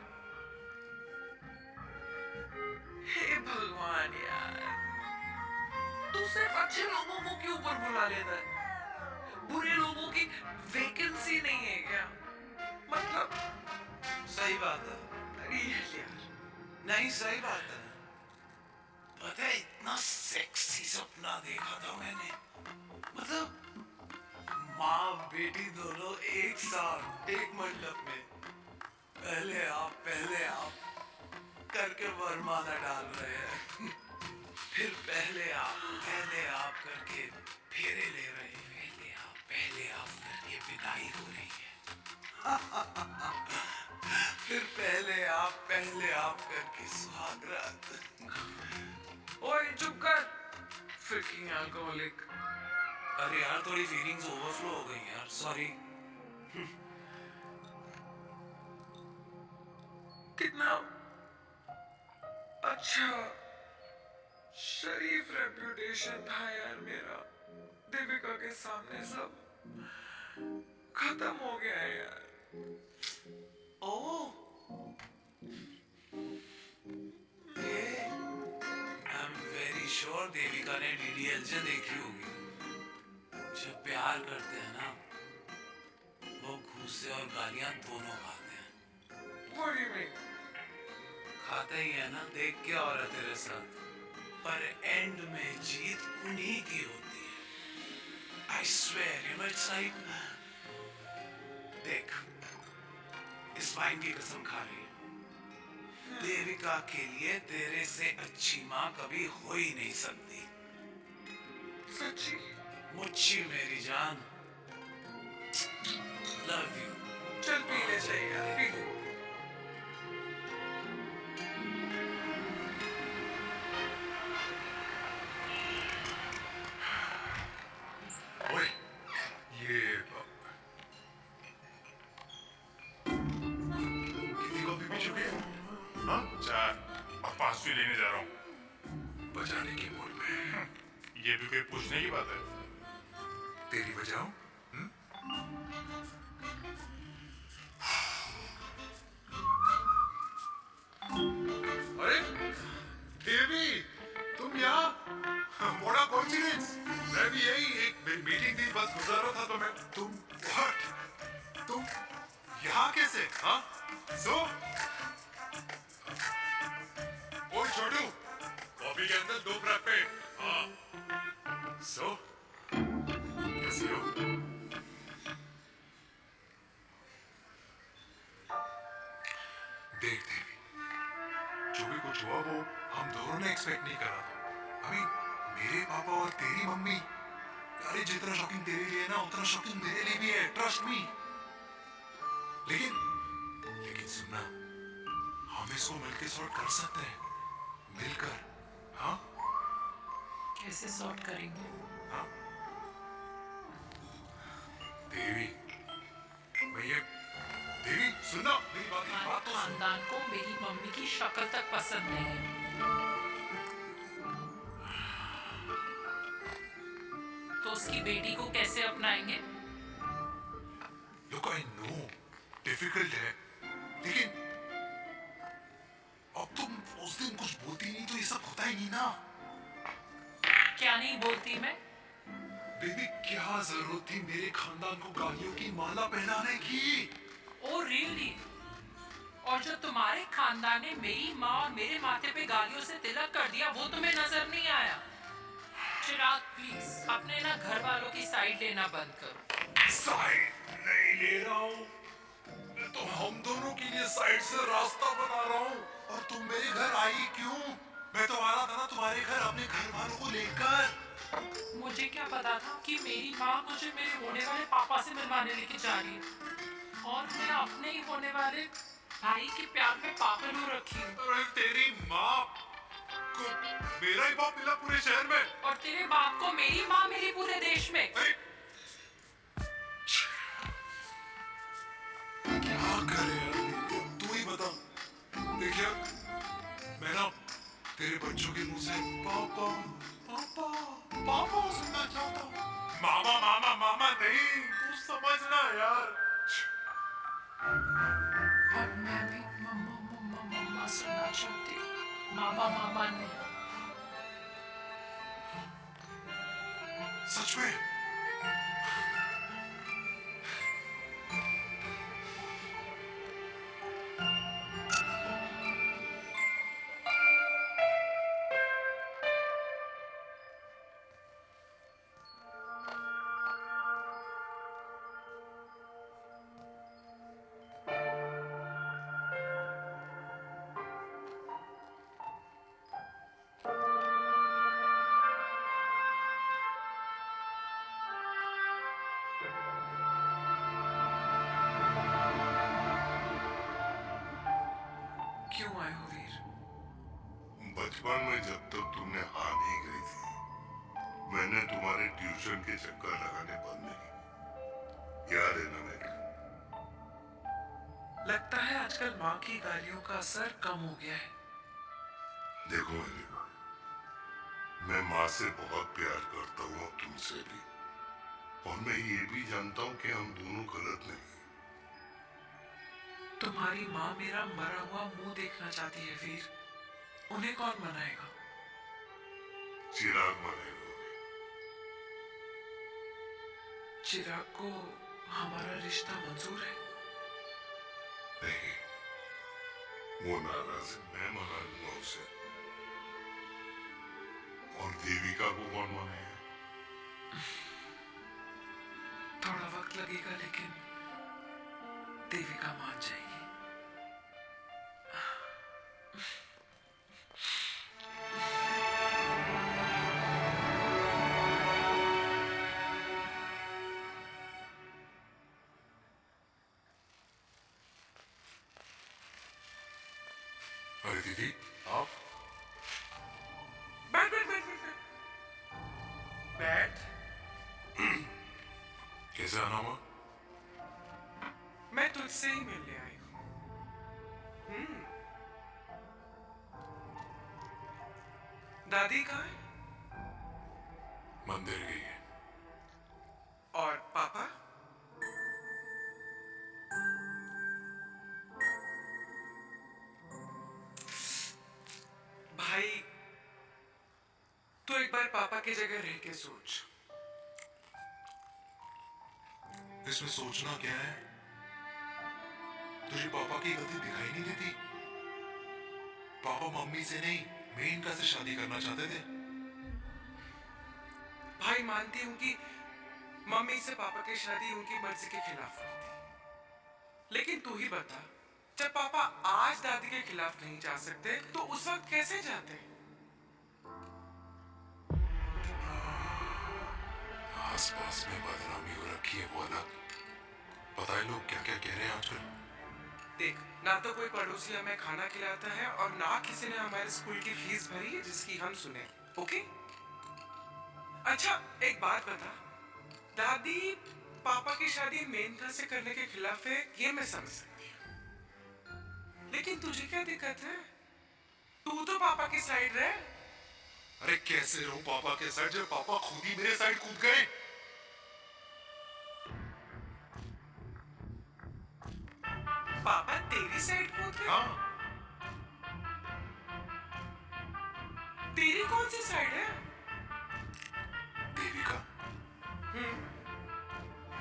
हे भगवान यार, तू सिर्फ अच्छे लोगों को क्यों ऊपर बुला लेता है? बुरे लोगों की वैकेंसी नहीं है क्या? मतलब सही बात है। अरे यार, नहीं सही बात है। पता है इतना सेक्सी सपना देखा था मैंने, मतलब माँ बेटी दोनों एक साथ एक मंडप में, पहले आप करके वरमाला डाल रहे हैं, फिर पहले आप करके फेरे ले रहे हैं, पहले आप करके विदाई हो रही है, फिर पहले आप करके सुहागरात। ओए चुप कर, फ्रिकिंग अल्कोहलिक। अरे यार थोड़ी फीलिंग्स ओवरफ्लो हो गई यार, सॉरी। कितना अच्छा शरीफ रेप्यूटेशन था यार मेरा, दीपिका के सामने सब खत्म हो गया है यार। Oh, I am very sure Devika ने डीडीएलजे देखी होगी। जब प्यार करते हैं ना, वो घूसे और गालियां दोनों खाते हैं। What do you mean? खाते ही है ना, देख के और है तेरे साथ, पर एंड में जीत उन्हीं की होती है। I swear, you know it's like, देख, इस वाइन की कसम खा रही है, देविका के लिए तेरे से अच्छी माँ कभी हो ही नहीं सकती। सच्ची? मुच्छी मेरी जान, लव यू। चल पी ले चाहिए यार, पी ले। ओए, ये कितनी कॉफी पी चुके हैं? हाँ? 4 और 5वीं लेने जा रहा हूँ। बजाने की मूड में। ये भी कोई पूछने की बात है? तेरी बजाऊं? अरे देवी, तुम यहाँ? बड़ा कैसे? हाँ? सो? ओए छोटू, कॉफी के अंदर 2 फ्रैप्पे। हाँ। सो? कैसे हो? देख देवी, जो भी कुछ हुआ वो हम दोनों ने एक्सपेक्ट नहीं करा था। अभी मेरे पापा और तेरी मम्मी, अरे जितना शॉकिंग तेरे लिए ना उतना शॉकिंग मेरे लिए भी है, ट्रस्ट मी। लेकिन सुनना, हम इसको मिलकर सॉर्ट कर सकते हैं, मिलकर। हाँ? कैसे सॉर्ट करेंगे? हाँ? देवी, देवी सुनना मेरी बात तो सुन। खानदान को मेरी मम्मी की शक्ल तक पसंद नहीं है। तो उसकी बेटी को कैसे अपनाएंगे? Look, I know, difficult है, लेकिन अब तुम उस दिन कुछ बोलती नहीं तो ये सब होता ही नहीं ना। क्या नहीं बोलती मैं? बेबी, क्या जरूरत थी मेरे खानदान को गालियों की माला पहनाने की? Oh really? और जो तुम्हारे खानदान ने मेरी माँ और मेरे माथे पे गालियों से तिलक कर दिया वो तुम्हें नजर नहीं आया? चिराग प्लीज अपने ना घर वालों की साइड लेना बंद करो। साइड नहीं ले रहा हूँ, मैं तो हम दोनों के लिए साइड से रास्ता बना रहा हूँ। और तुम मेरे घर आई क्यों? मैं तो आ रहा था ना तुम्हारे घर अपने घर वालों को लेकर। मुझे क्या पता था कि मेरी माँ मुझे मेरे होने वाले पापा से मिलवाने लेके जा रही है और मैं अपने ही होने वाले भाई के प्यार में पागल हो रखी हूँ। अरे तेरी माँ को मेरा ही बाप मिला पूरे शहर में, और तेरे बाप को मेरी माँ मिली पूरे देश में। क्या करे यार, तू ही बता। देखिए, मैं ना तेरे बच्चों के मुंह से पापा पापा पापा सुनना चाहता हूँ। मामा मामा मामा नहीं, तू समझना यार। और मैं भी मम्मा मम्मा मम्मा सुनना चाहती हूँ, मामा मामा नहीं। सच में? क्यों आए हो वीर? बचपन में जब तक तुमने हाँ नहीं गई थी, मैंने तुम्हारे ट्यूशन के चक्कर लगाने बंद नहीं किए। याद है ना मेरे? लगता है आजकल माँ की गालियों का असर कम हो गया है। देखो मेरी माँ, मैं माँ से बहुत प्यार करता हूँ, तुमसे भी। और मैं ये भी जानता हूँ कि हम दोनों गलत नहीं। तुम्हारी माँ मेरा मरा हुआ मुंह देखना चाहती है वीर। उन्हें कौन मनाएगा? चिराग मनाएगा। चिराग को हमारा रिश्ता मंजूर है? नहीं, वो नाराज है, मैं मना लूंगा उसे। और देविका को कौन मनाएगा? थोड़ा वक्त लगेगा लेकिन देविका मान जाएगी। अरे दीदी, आप? बैठ बैठ बैठ बैठ बैठ। कैसे आना हुआ? मैं तुझसे ही मिलने आई हूँ। दादी कहाँ है? मंदिर गई है। और पापा? भाई, तू एक बार पापा की जगह रह के सोच। इसमें सोचना क्या है? तुझे पापा की गलती दिखाई नहीं देती? पापा मम्मी से नहीं मेनका से शादी करना चाहते थे। भाई मानती हूँ कि मम्मी से पापा की शादी उनकी मर्जी के खिलाफ हुई थी, लेकिन तू ही बता, जब पापा आज दादी के खिलाफ नहीं जा सकते तो उस वक्त कैसे जाते? आसपास में बदनामी हो रखी है वो अलग, पता है लोग क्या क्या कह रहे हैं आजकल। देख, ना तो कोई पड़ोसी हमें खाना खिलाता है और ना किसी ने हमारे स्कूल की फीस भरी है जिसकी हम सुने। ओके? अच्छा एक बात बता, दादी पापा की शादी मेनका से करने के खिलाफ है, ये मैं समझ सकती हूँ, लेकिन तुझे क्या दिक्कत है? तू तो पापा की साइड रहे। अरे कैसे रहूं पापा के साइड जब पापा खुद ही मेरे साइड कूद गए? पापा तेरी साइड कूद गए? हाँ, तेरी कौन सी साइड है? देविका।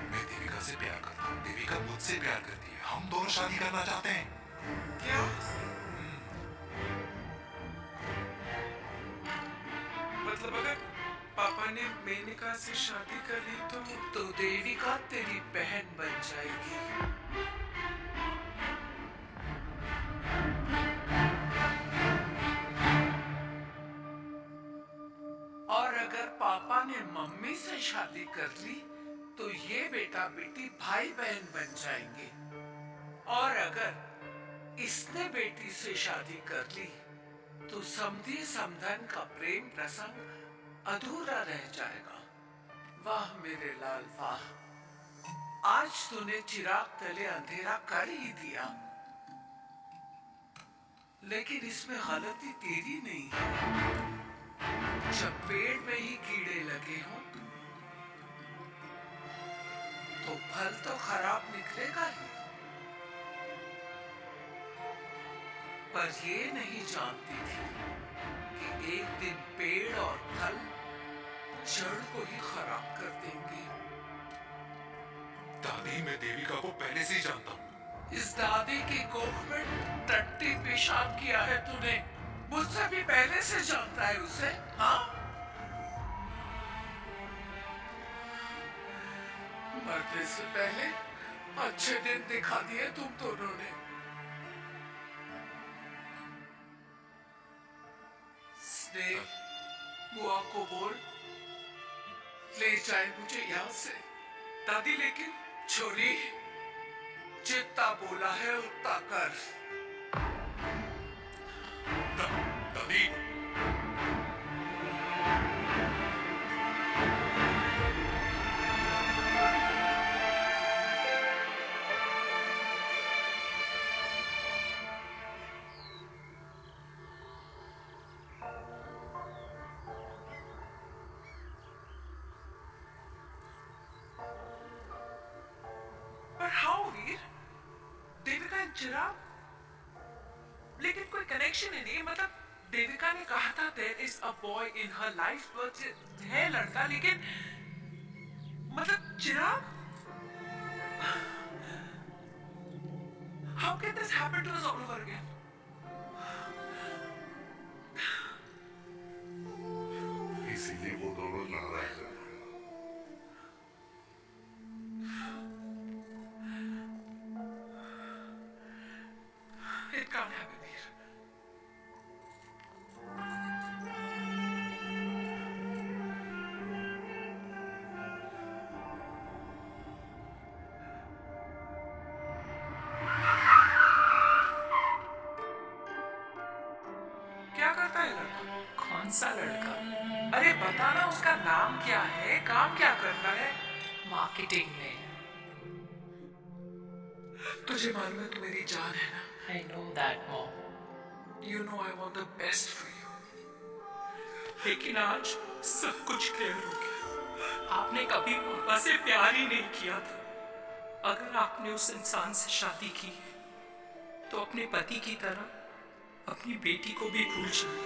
मैं देविका से प्यार करता हूँ, देविका मुझसे प्यार करती है, हम दोनों शादी करना चाहते हैं। क्या? मतलब अगर पापा ने मेनका से शादी कर ली तो देविका तेरी बहन बन जाएगी। और अगर पापा ने मम्मी से शादी कर ली तो ये बेटा बेटी भाई बहन बन जाएंगे। और अगर इसने बेटी से शादी कर ली तो समधी समधन का प्रेम प्रसंग अधूरा रह जाएगा। वाह मेरे लाल वाह, आज तूने चिराग तले अंधेरा कर ही दिया, लेकिन इसमें गलती तेरी नहीं है। जब पेड़ में ही कीड़े लगे हों तो फल तो खराब निकलेगा ही। पर ये नहीं जानती थी कि एक दिन पेड़ और फल जड़ को ही खराब कर देंगे। दादी, मैं देविका को पहले से ही जानता हूँ। इस दादी की कोख में टट्टी पेशाब किया है तूने, मुझसे भी पहले से जानता है उसे। हाँ, मरने से पहले अच्छे दिन दिखा दिए तुम दोनों ने। स्नेह, बुआ को बोल ले जाए मुझे यहाँ से। दादी लेकिन छोरी, जितना बोला है उतना कर। दादी, चिराग, लेकिन कोई कनेक्शन ही नहीं। मतलब देविका ने कहा था there is a boy in her life, but है लड़का, लेकिन मतलब चिराग, how can this happen to us all over again? इसीलिए वो दोनों नाराज हैं। It can't happen here. क्या करता है लड़का? कौन सा लड़का? अरे बता ना, उसका नाम क्या है, काम क्या करता है? मार्केटिंग में। तुझे मालूम है तू मेरी जान है ना? I know that, Mom. You know I want the best for you. लेकिन आज सब कुछ क्लियर हो गया। आपने कभी पापा से प्यार ही नहीं किया था। अगर आपने उस इंसान से शादी की तो अपने पति की तरह अपनी बेटी को भी भूल जाए।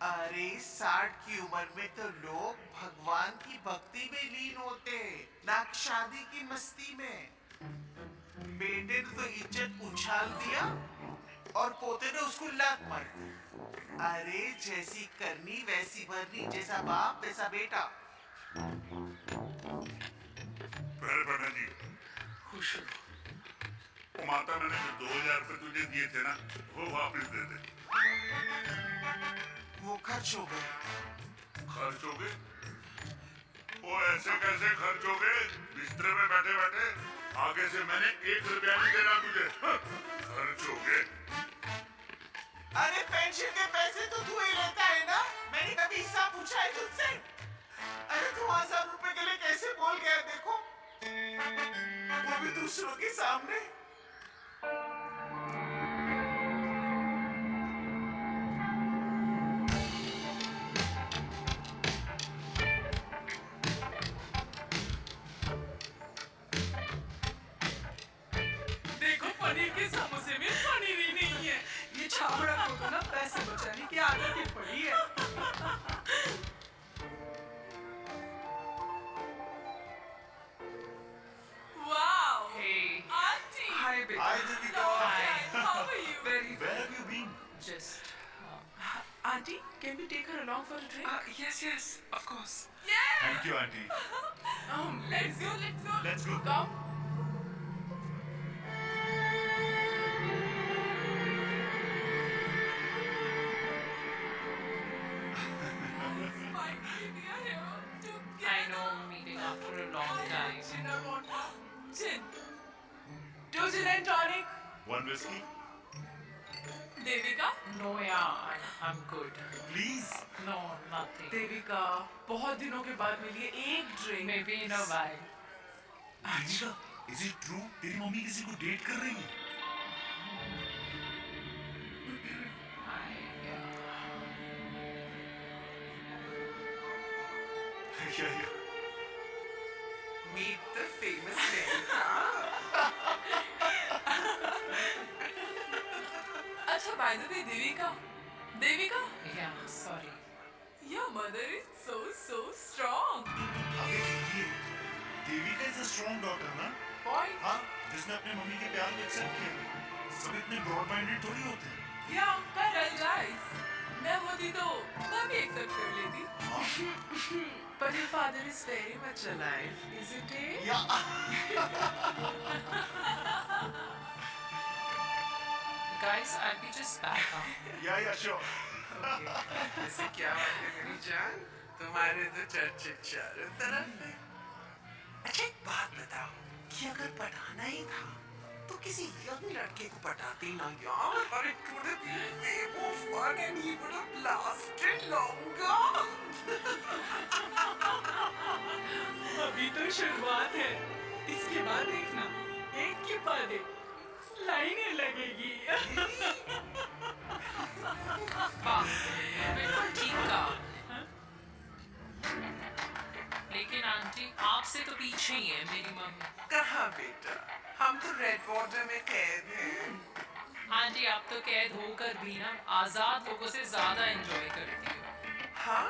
अरे अरे 60 की उम्र में तो लोग भगवान की भक्ति में लीन होते हैं, ना शादी की मस्ती में। बेटे ने तो इज्जत उछाल दिया और पोते ने उसको लात मार दी। अरे जैसी करनी वैसी भरनी, जैसा बाप वैसा बेटा। पहले पढ़ना जी। खुश हो। वो माता मैंने जो 2000 रुपए तुझे दिए थे ना, वो वापस दे दे। वो खर्च हो गए। खर्च हो गए? वो ऐसे कैसे खर्च हो गए? बिस्तर में बैठे बैठे आगे से मैंने 1 रुपया नहीं देना तुझे। खर्च हो गए। अरे पेंशन के पैसे तो तू ही लेता है ना? मैंने कभी हिसाब पूछा है तुझसे? अरे तू 1000 रुपए के लिए कैसे बोल गया देखो, वो भी दूसरों के सामने। देखो पनीर के समोसे में पनीर ही नहीं है। ये छाबड़ा को ना पैसे बचाने की आदत ही पड़ी है। Wow! Hey. Auntie! Hi बेटा। Hi, Deepika. Hi. How are you? Very Where have you been? Just Auntie, can we take her along for a drink? yes, of course. Yeah! Thank you, auntie. Let's go, let's go. Let's go. Come. Finally, we are here together. I know meeting after a long time. Gin or vodka? Gin. 2 gin and tonic. One whiskey, Devika? No, yeah, I'm good. please. No, nothing. Devika, बहुत दिनों के बाद मिली है, एक drink. Maybe in a while. Devika, is it true? तेरी mummy किसी को date कर रही है? Yeah. Meet the famous man. अच्छा, by the way, Devika, Yeah, sorry. your mother is so strong. अबे ये Devika is a strong daughter ना? Point. हाँ, जिसने अपने मम्मी के प्यार को एक्सेप्ट किया। सब इतने ब्रॉड माइंडेड थोड़ी होते हैं। Yeah, paradise. मैं होती तो मैं भी एक्सेप्ट कर लेती। But your father is very much alive, isn't he? Yeah. Guys, I'll be just back now. Yeah, sure. ऐसे क्या बात है मेरी जान? तुम्हारे तो चर्चे चारों तरफ है। अच्छा एक बात बताओ कि अगर पढ़ाना ही था तो किसी यंग लड़के को पटाती ना यार। But it would have been way more fun and he would have lasted longer. अभी तो शुरुआत है, इसके बाद देखना, एक के बाद एक लाइनें लगेगी। वाह, बिल्कुल ठीक कहा। लेकिन आंटी आपसे तो पीछे ही है मेरी मम्मी। कहाँ बेटा? हम तो रेड वाटर में कैद हैं। आंटी आप तो कैद होकर भी ना आजाद लोगों से ज्यादा एंजॉय करती हो। हाँ?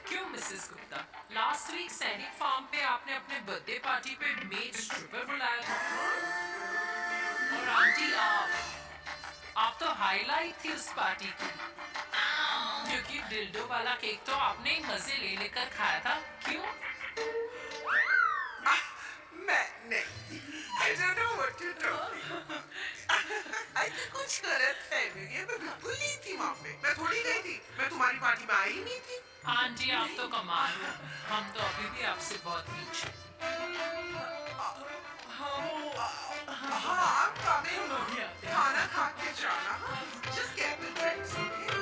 क्यों मिसेस गुप्ता? लास्ट वीक सैनिक फार्म पे आपने अपने बर्थडे पार्टी पे मेड स्ट्रिपर बुलाया था। और आंटी आप तो हाईलाइट थी उस पार्टी की, क्योंकि डिल्डो वाला केक तो आपने ही मजे ले लेकर खाया था। क्यों? मैं नहीं। I don't know what you're talking about. I think कुछ गलत है मेरी। मैं बिल्कुल नहीं थी वहाँ पे। मैं थोड़ी गई थी। मैं तुम्हारी पार्टी में आई नहीं थी। आंटी आप तो कमाल हो, हम तो अभी भी आपसे बहुत पीछे। हाँ, I'm coming. खाना खा के जाना। Just get the drinks, okay?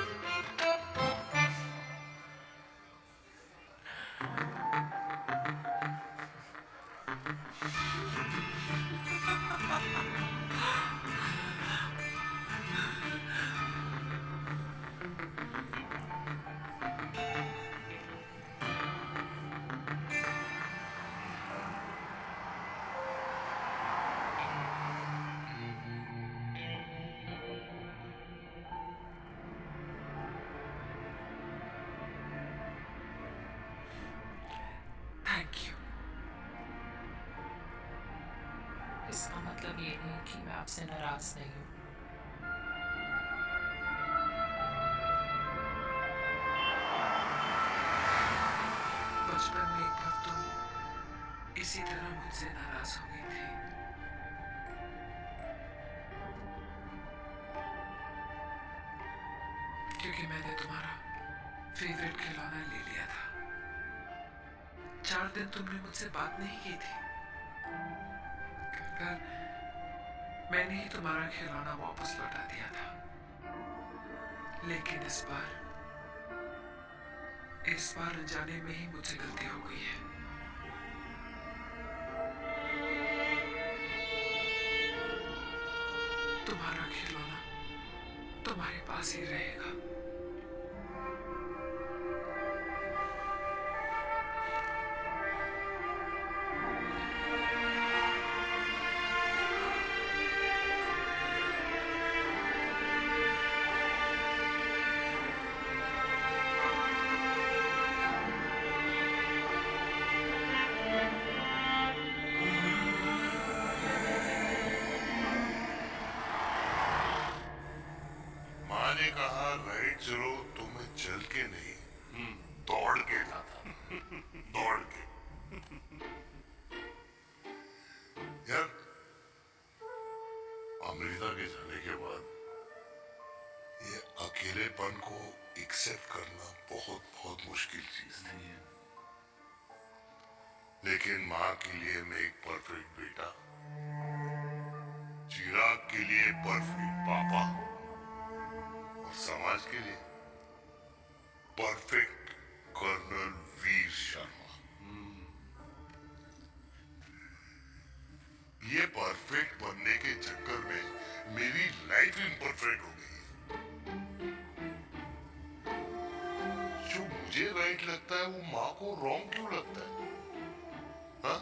इसका मतलब ये नहीं कि मैं आपसे नाराज नहीं हूँ। बचपन में एक बार तुम इसी तरह मुझसे नाराज हो गई थी। क्योंकि मैंने तुम्हारा फेवरेट खिलौना ले लिया था। 4 दिन तुमने मुझसे बात नहीं की थी। फिर मैंने ही तुम्हारा खिलौना वापस लौटा दिया था। लेकिन इस बार अनजाने में ही मुझसे गलती हो गई है। तुम्हारा खिलौना तुम्हारे पास ही रहेगा। माँ ने कहा राइट चलो तो मैं चल के नहीं दौड़ के जाता। दौड़ के। यार अमृता के जाने के बाद ये अकेलेपन को एक्सेप्ट करना बहुत बहुत मुश्किल चीज थी। लेकिन माँ के लिए मैं एक परफेक्ट बेटा, चिराग के लिए परफेक्ट पापा और समाज के लिए परफेक्ट कर्नल वीर शर्मा। ये परफेक्ट बनने के चक्कर में मेरी लाइफ इम्परफेक्ट हो गई। जो मुझे राइट लगता है वो माँ को रॉन्ग क्यों लगता है? हाँ?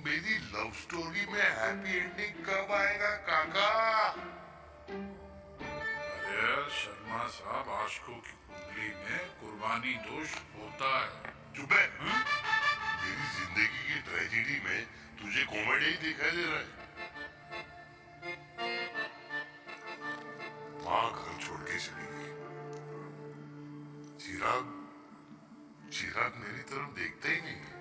मेरी लव स्टोरी में हैप्पी एंडिंग कब आएगा काका? अरे शर्मा साहब, आशिकों की कुंडली में कुर्बानी दोष होता है। चुप है। मेरी जिंदगी की ट्रेजेडी में तुझे कॉमेडी ही दिखाई दे रहा है। माँ घर छोड़ के चली गई। चिराग मेरी तरफ देखता ही नहीं।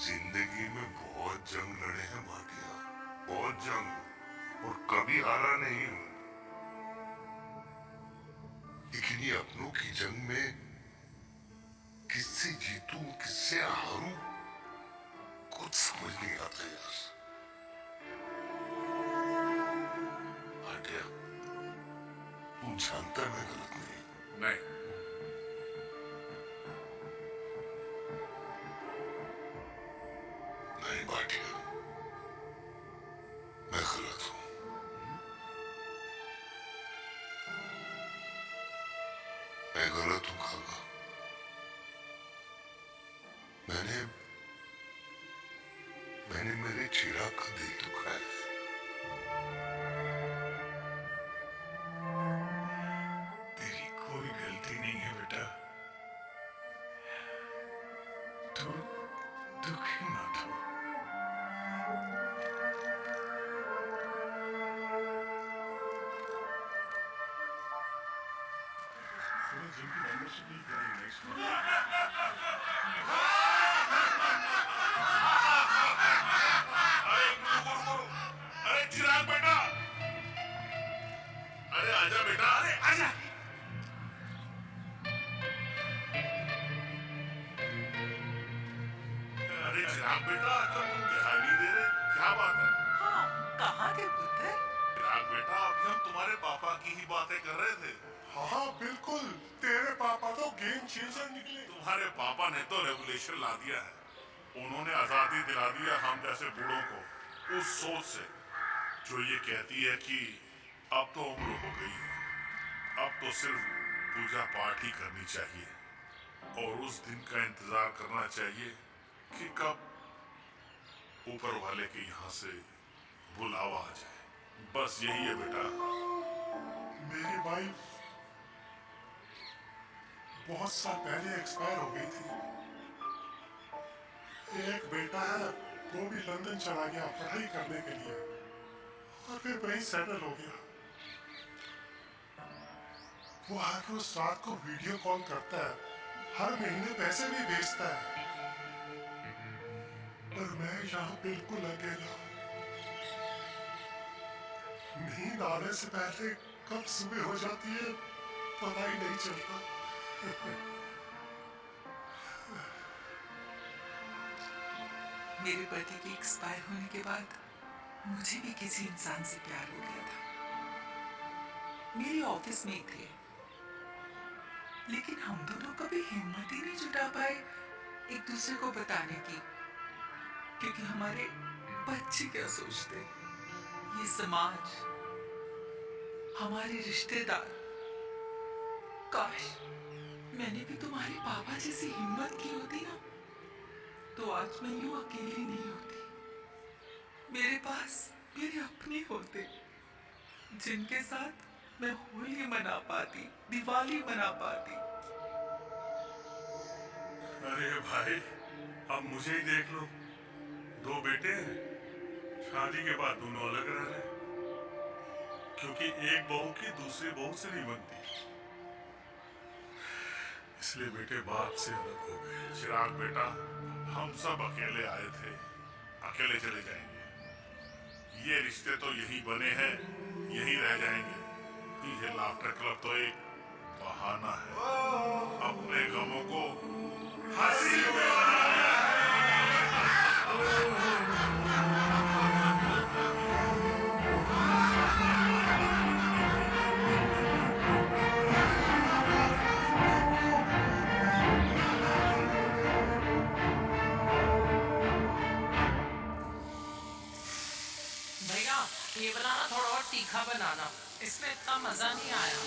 जिंदगी में बहुत जंग लड़े हैं भाटिया, बहुत जंग, और कभी हारा नहीं हूं। लेकिन ये अपनों की जंग में किससे जीतूं किससे हारूं कुछ समझ नहीं आता यार। भाटिया तू जानता है मैं गलत नहीं। नहीं, नहीं भाटिया, मैं गलत हूं। मैं गलत हूं काका। मैंने मेरे चिराग का दिल दुखाया है। तेरी कोई गलती नहीं है बेटा। तू दुखी मत हो। अरे चिराग बेटा, अरे आजा बेटा, अरे आजा। अरे चिराग बेटा, तुम ध्यान नहीं दे रहे, क्या बात है? हाँ, कहाँ थे पुत्र? चिराग बेटा, अभी हम तुम्हारे पापा की ही बातें कर रहे थे। हाँ बिल्कुल, तेरे पापा तो गेम चेंजर निकले। तुम्हारे पापा ने तो रेगुलेशन ला दिया है। उन्होंने आजादी दिला दिया हम जैसे बूढ़ों को उस सोच से जो ये कहती है कि अब तो उम्र हो गई है, अब तो सिर्फ पूजा पाठ ही करनी चाहिए और उस दिन का इंतजार करना चाहिए कि कब ऊपर वाले के यहाँ से बुलावा आ जाए। बस यही है बेटा। मेरी वाइफ बहुत साल पहले एक्सपायर हो गई थी। एक बेटा है, वो भी लंदन चला गया पढ़ाई करने के लिए और फिर वहीं सेटल हो गया। वो हर रोज रात को वीडियो कॉल करता है, हर महीने पैसे भी भेजता है, और मैं यहाँ बिल्कुल अकेला। नींद आने से पहले कब सुबह हो जाती है पता ही नहीं चलता। मेरे पति के एक्सपायर होने के बाद मुझे भी किसी इंसान से प्यार हो गया था। मेरे ऑफिस में ही थे, लेकिन हम दोनों कभी हिम्मत ही नहीं जुटा पाए एक दूसरे को बताने की, क्योंकि हमारे बच्चे क्या सोचते, ये समाज, हमारे रिश्तेदार। काश मैंने भी तुम्हारे पापा जैसी हिम्मत की होती ना, तो आज मैं यूं अकेली नहीं होती। मेरे पास मेरे अपने होते, जिनके साथ मैं होली मना पाती, दिवाली मना पाती। अरे भाई, अब मुझे ही देख लो, 2 बेटे हैं, शादी के बाद दोनों अलग रह रहे, क्योंकि एक बहू की दूसरी बहू से नहीं बनती, इसलिए बेटे बाप से अलग हो गए। चिराग बेटा, हम सब अकेले आए थे, अकेले चले जाएंगे। ये रिश्ते तो यही बने हैं, यही रह जाएंगे। ये लाफ्टर क्लब तो एक बहाना है अपने गमों को हंसी में बनाने। भैया ये बनाना थोड़ा और तीखा बनाना, इसमें इतना मजा नहीं आया।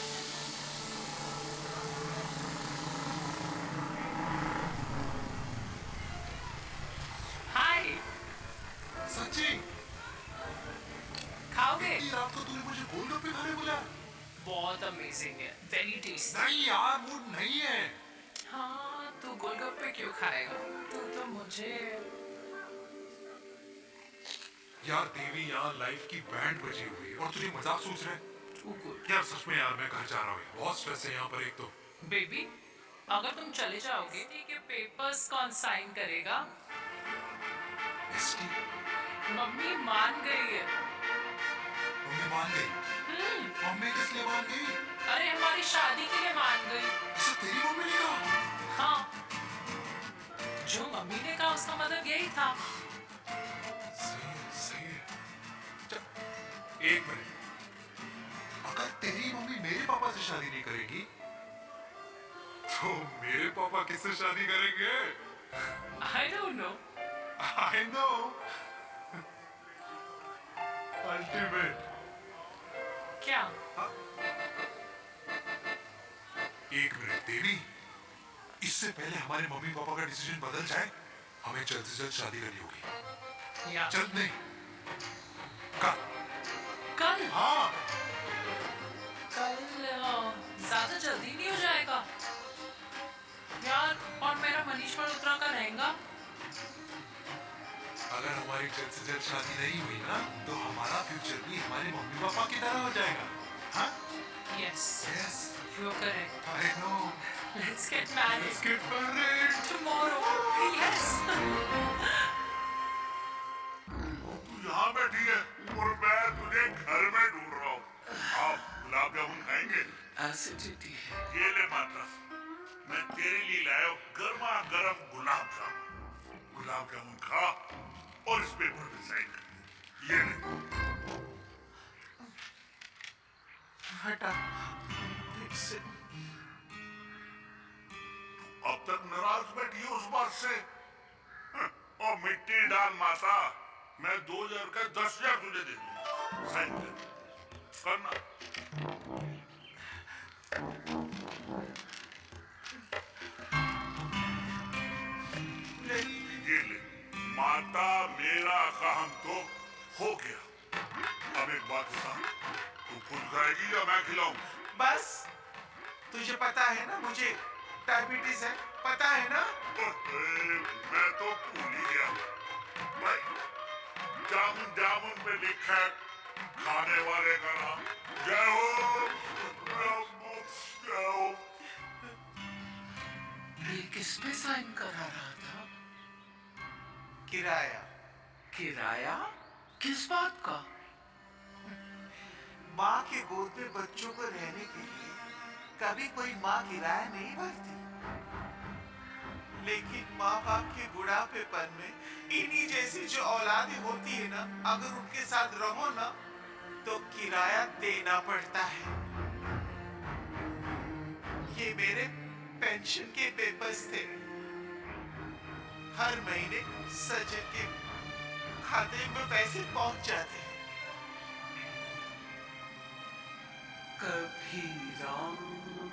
हाय, सच्ची खाओगे? इतनी रात को तूने मुझे गोलगप्पे खाने बोला? बहुत अमेजिंग है, वेरी टेस्टी। नहीं यार, मूड नहीं है। हाँ, तू गोलगप्पे क्यों खाएगा? तू तो मुझे यार देवी, यहाँ लाइफ की बैंड बजी हुई है और तुझे मजाक सोच रहे? यार सच में यार, मैं घर जा रहा हूँ, बहुत स्ट्रेस है यहाँ पर। एक तो बेबी, अगर तुम चले जाओगे ठीक है, पेपर्स कौन साइन करेगा? एसटी मम्मी मान गई है। मम्मी मान गई? मम्मी किस लिए मान गई? अरे हमारी शादी के लिए मान गई। ऐसा तेरी मम्मी ने कहा? हाँ, जो मम्मी ने कहा उसका मतलब यही था। सही है, सही है। एक मिनट, अगर तेरी मम्मी मेरे पापा से शादी नहीं करेगी तो मेरे पापा किससे शादी करेंगे? I don't know. I know. Ultimate. क्या? एक मिनट देवी, इससे पहले हमारे मम्मी पापा का डिसीजन बदल जाए, हमें जल्द से जल्द शादी करनी होगी। या जल्द नहीं, कल। कल? हाँ, कल ज्यादा जल्दी नहीं हो जाएगा यार? और मेरा मनीष मल्होत्रा का लहंगा? अगर हमारी जल्द से जल्द शादी नहीं हुई ना, तो हमारा फ्यूचर भी हमारे मम्मी पापा की तरह हो जाएगा। हाँ? Yes, Yes, you are correct. I know. Let's get married Let's get married. tomorrow. Yes. तू यहाँ बैठी है और मैं तुझे घर में ढूंढ रहा हूँ। आप गुलाब जामुन खाएंगे? एसिडिटी। ये ले माता, मैं तेरे लिए लाया हूँ गर्मा गर्म गुलाब जामुन। गुलाब जामुन खा और इस पेपर पे साइन कर। ये ले। हटा। इससे अब तक नाराज बैठी है उस बात से। और मिट्टी डाल माता, मैं 2000 का 10,000 तुझे दे दूंगा। साइन कर करना। ये ले माता, मेरा काम तो हो गया। अब एक बात बता, तू खुद खाएगी या मैं खिलाऊं? बस तुझे पता है ना मुझे डायबिटीज है, पता है ना? मैं तो भूल ही गया जामुन जामुन पे लिखा है खाने वाले का नाम। जय हो, जय हो। ये किस पे साइन करा रहा था? किराया। किराया? किस बात का? माँ के गोद में बच्चों को रहने के लिए कभी कोई माँ किराया नहीं भरती, लेकिन माँ बाप के बुढ़ापेपन में इन्हीं जैसी जो औलादें होती है ना, अगर उनके साथ रहो ना तो किराया देना पड़ता है। ये मेरे पेंशन के पेपर्स थे। हर महीने सजन के खाते में पैसे पहुंच जाते हैं। कभी राम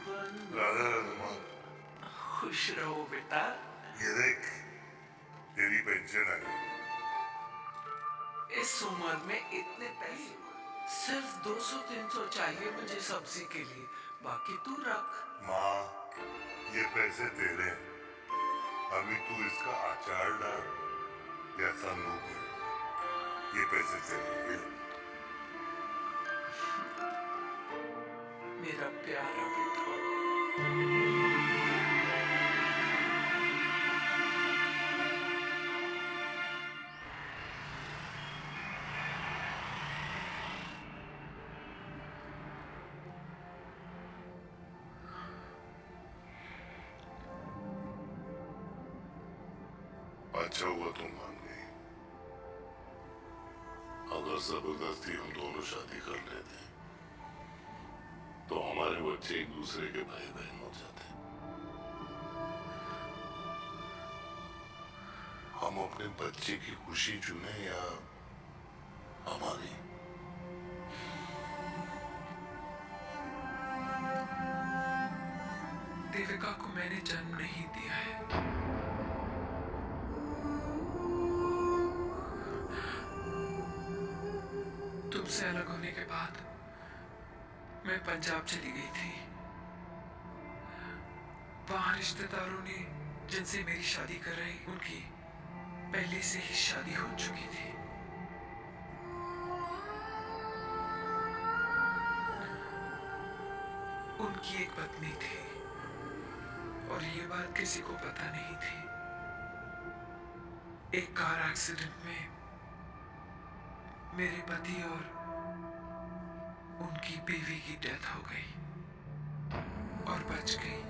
बन राधा रमन, खुश रहो बेटा। ये देख तेरी पेंशन आई। इस उम्र में इतने पैसे? सिर्फ 200-300 चाहिए मुझे सब्जी के लिए, बाकी तू रख। माँ, ये पैसे तेरे हैं। अभी तू इसका अचार डाल या सन्नू को। ये पैसे तेरे हैं। मेरा प्यारा बेटा। अच्छा हुआ तुम मान गई। अगर जबरदस्ती हम दोनों शादी कर लेते तो हमारे बच्चे एक दूसरे के भाई बहन हो जाते। हम अपने बच्चे की खुशी चुने या हमारी? देविका को मैंने जन्म नहीं दिया है। तुमसे अलग होने के बाद मैं पंजाब चली गई थी। वहां रिश्तेदारों ने जिनसे मेरी शादी कर रही उनकी पहले से ही शादी हो चुकी थी। उनकी एक पत्नी थी और ये बात किसी को पता नहीं थी। एक कार एक्सीडेंट में मेरे पति और उनकी बीवी की डेथ हो गई और बच गई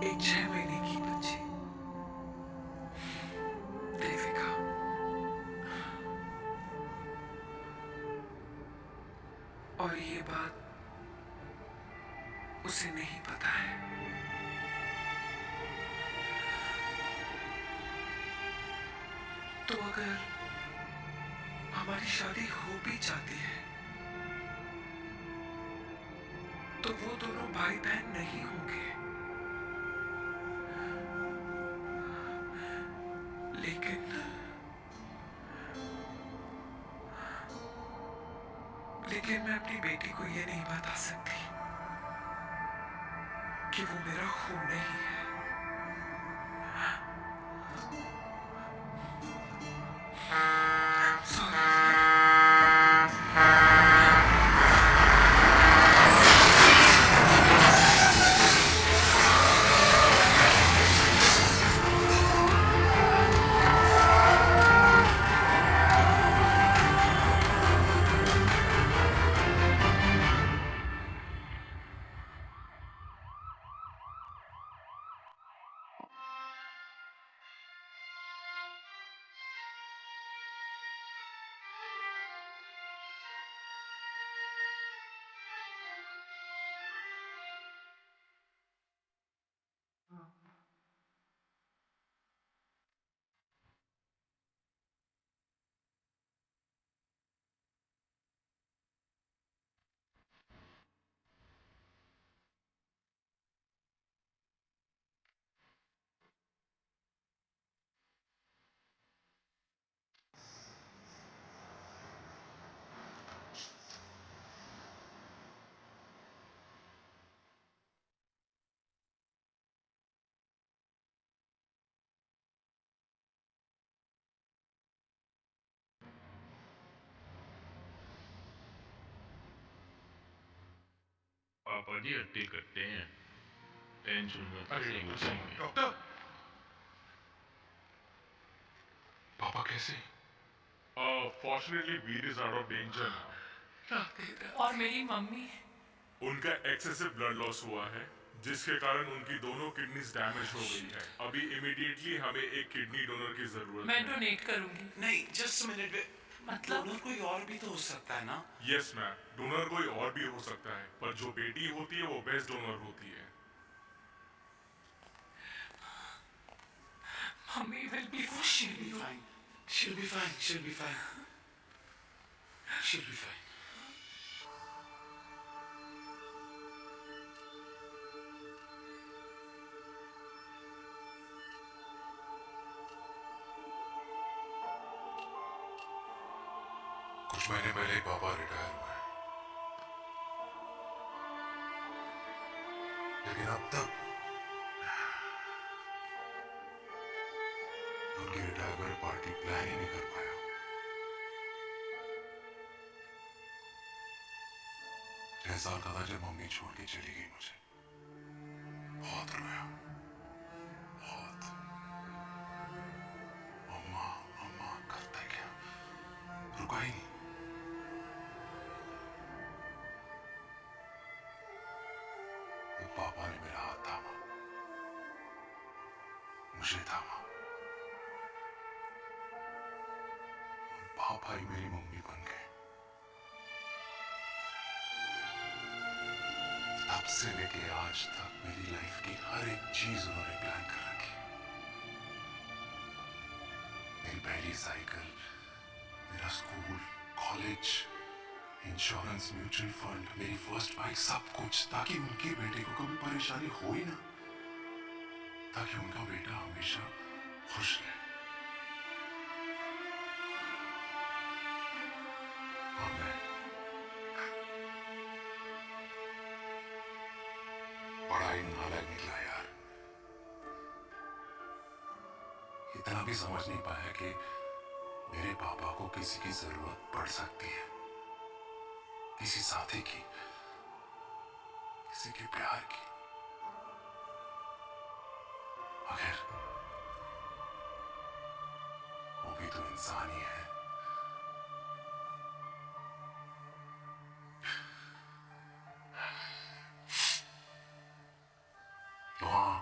एक 6 महीने की बच्ची देविका। और ये बात उसे नहीं पता है। तो अगर हमारी शादी हो भी जाती है तो वो दोनों भाई बहन नहीं होंगे। लेकिन मैं अपनी बेटी को ये नहीं बता सकती कि वो मेरा खून नहीं है। पापा जी हट्टी कट्टे हैं, टेंशन मत अरे लीजिए। डॉक्टर, पापा कैसे? Fortunately Veer is out of danger now. और मेरी मम्मी? उनका एक्सेसिव ब्लड लॉस हुआ है, जिसके कारण उनकी दोनों किडनीज डैमेज हो गई है। अभी इमीडिएटली हमें एक किडनी डोनर की जरूरत मैं है। डोनेट करूंगी। नहीं, जस्ट मिनट। मतलब डोनर कोई और भी तो हो सकता है ना? यस मैम, डोनर कोई और भी हो सकता है, पर जो बेटी होती है वो बेस्ट डोनर होती है। Mummy will be She'll be fine. She'll be fine. She'll be fine. She'll be fine. कुछ महीने पहले ही पापा रिटायर हुए, लेकिन अब तक उनकी रिटायरमेंट पार्टी प्लान ही नहीं कर पाया। 6 साल का था जब मम्मी छोड़ के चली गई मुझे। बहुत रोया, बहुत। मम्मा मम्मा करता क्या, रुका ही नहीं। तो पापा ने मेरा हाथ थामा, मुझे थामा। पापा ही मेरी मम्मी बन गए। तब से लेके आज तक मेरी लाइफ की हर एक चीज उन्होंने प्लान कर रखी। मेरी पहली साइकिल, मेरा school, college, insurance, mutual fund, मेरी फर्स्ट बाइक, सब कुछ, ताकि उनके बेटे को कभी परेशानी हो ही ना, ताकि उनका बेटा हमेशा खुश रहे। और मैं बड़ा ही नालायक निकला यार। इतना भी समझ नहीं पाया कि मेरे पापा को किसी की जरूरत पड़ सकती है, किसी साथी की, किसी के प्यार की। आखिर वो भी तो इंसान ही है। तो हाँ,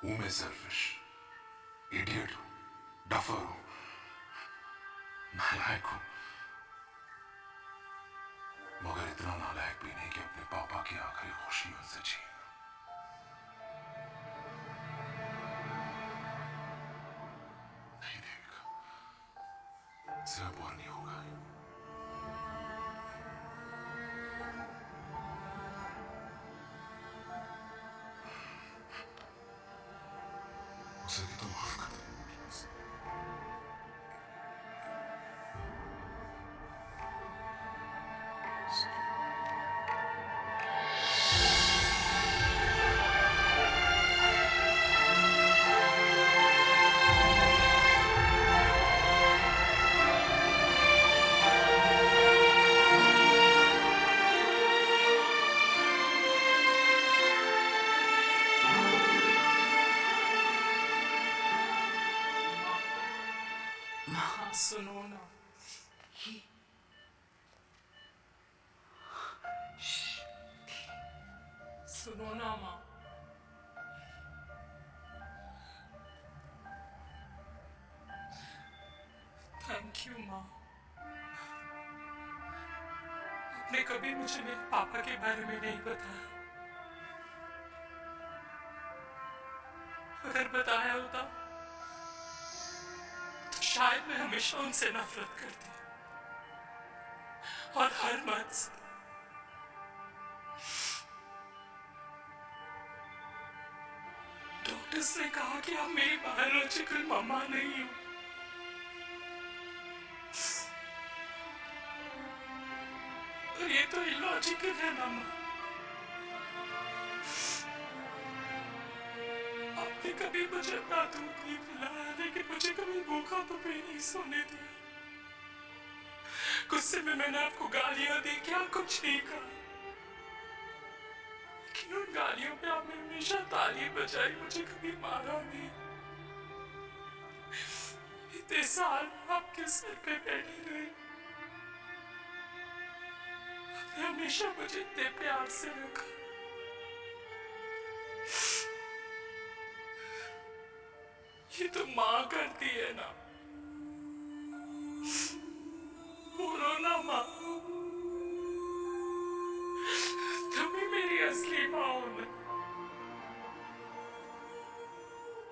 हूं मैं सेल्फिश, इडियट हूं, डफर हूं, नालायक हूं, मगर इतना नालायक भी नहीं कि अपने पापा की आखिरी खुशी उनसे छीन लूं। नहीं देविका, इससे अब और नहीं होगा। उसे भी तो माफ कर दे। हाँ, सुनो ना। सुनो ना माँ। थैंक यू माँ। आपने कभी मुझे मेरे पापा के बारे में नहीं बताया। अगर बताया होता तो शायद मैं हमेशा उनसे नफरत करती और हर मत से। डॉक्टर्स ने कहा कि आप मेरी बायोलॉजिकल मम्मा नहीं हो। और ये तो इलॉजिकल है ना माँ। आपने कभी मुझे अपना दूध नहीं पिलाया, लेकिन मुझे कभी भूखा तो भी नहीं सोने दिया। गुस्से में मैंने आपको गालियां दी, क्या कुछ नहीं कहा। हमेशा ताली बजाई, मुझे कभी मारा नहीं। इतने साल आपके सर पे बैठी रही, आपने हमेशा मुझे इतने प्यार से रखा। ये तो माँ करती है ना, बोलो ना माँ, तुम ही मेरी असली माँ हो ना।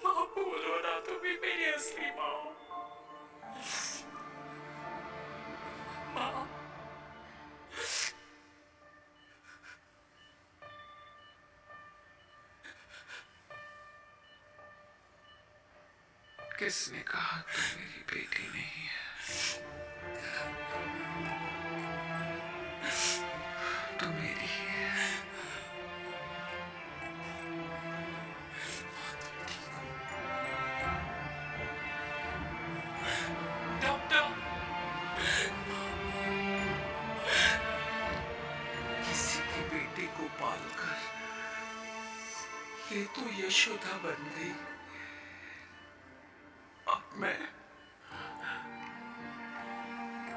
माँ बोलो ना, तुम ही मेरी असली माँ हो। माँ किसने कहा तू मेरी बेटी नहीं है? तू मेरी है। डॉक्टर, किसी की बेटी को पालकर ये तो यशोदा बन गई।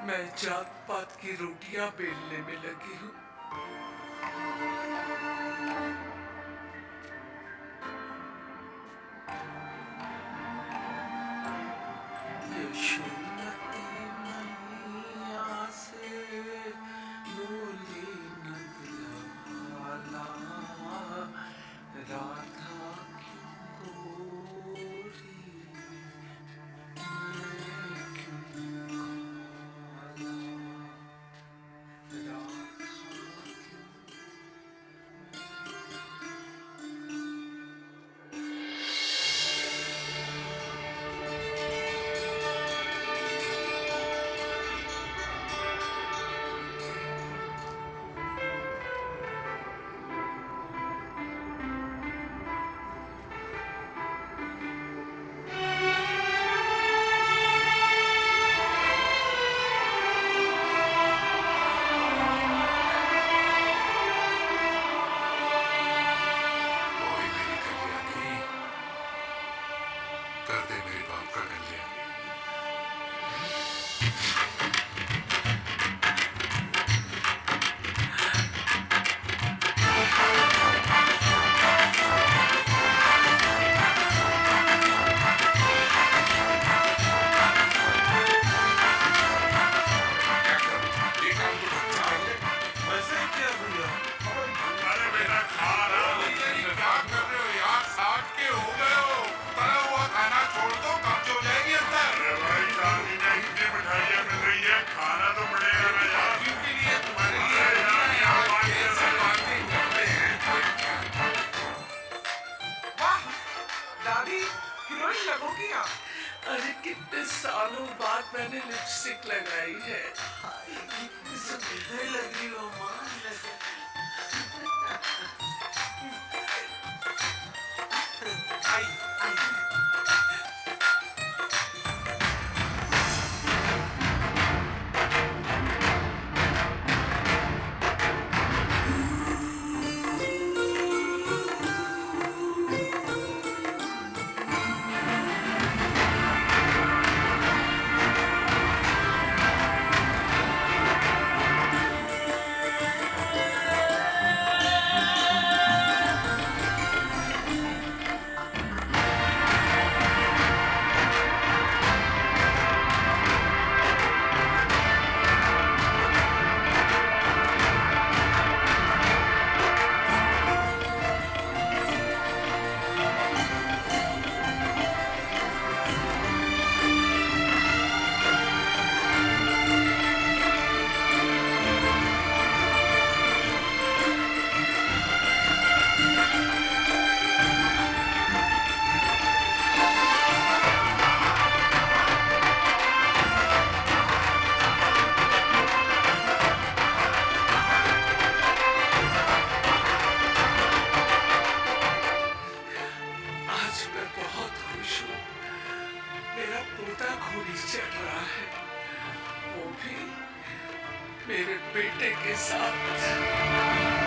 मैं जात पात की रोटियां बेलने में लगी हूँ। यशोमती मैया से बोली नगला, राधा क्यों गोरी, अरे कितने सालों बाद मैंने लिपस्टिक लगाई है। कितनी सुंदर लग रही हो माँ। मेरे बेटे के साथ।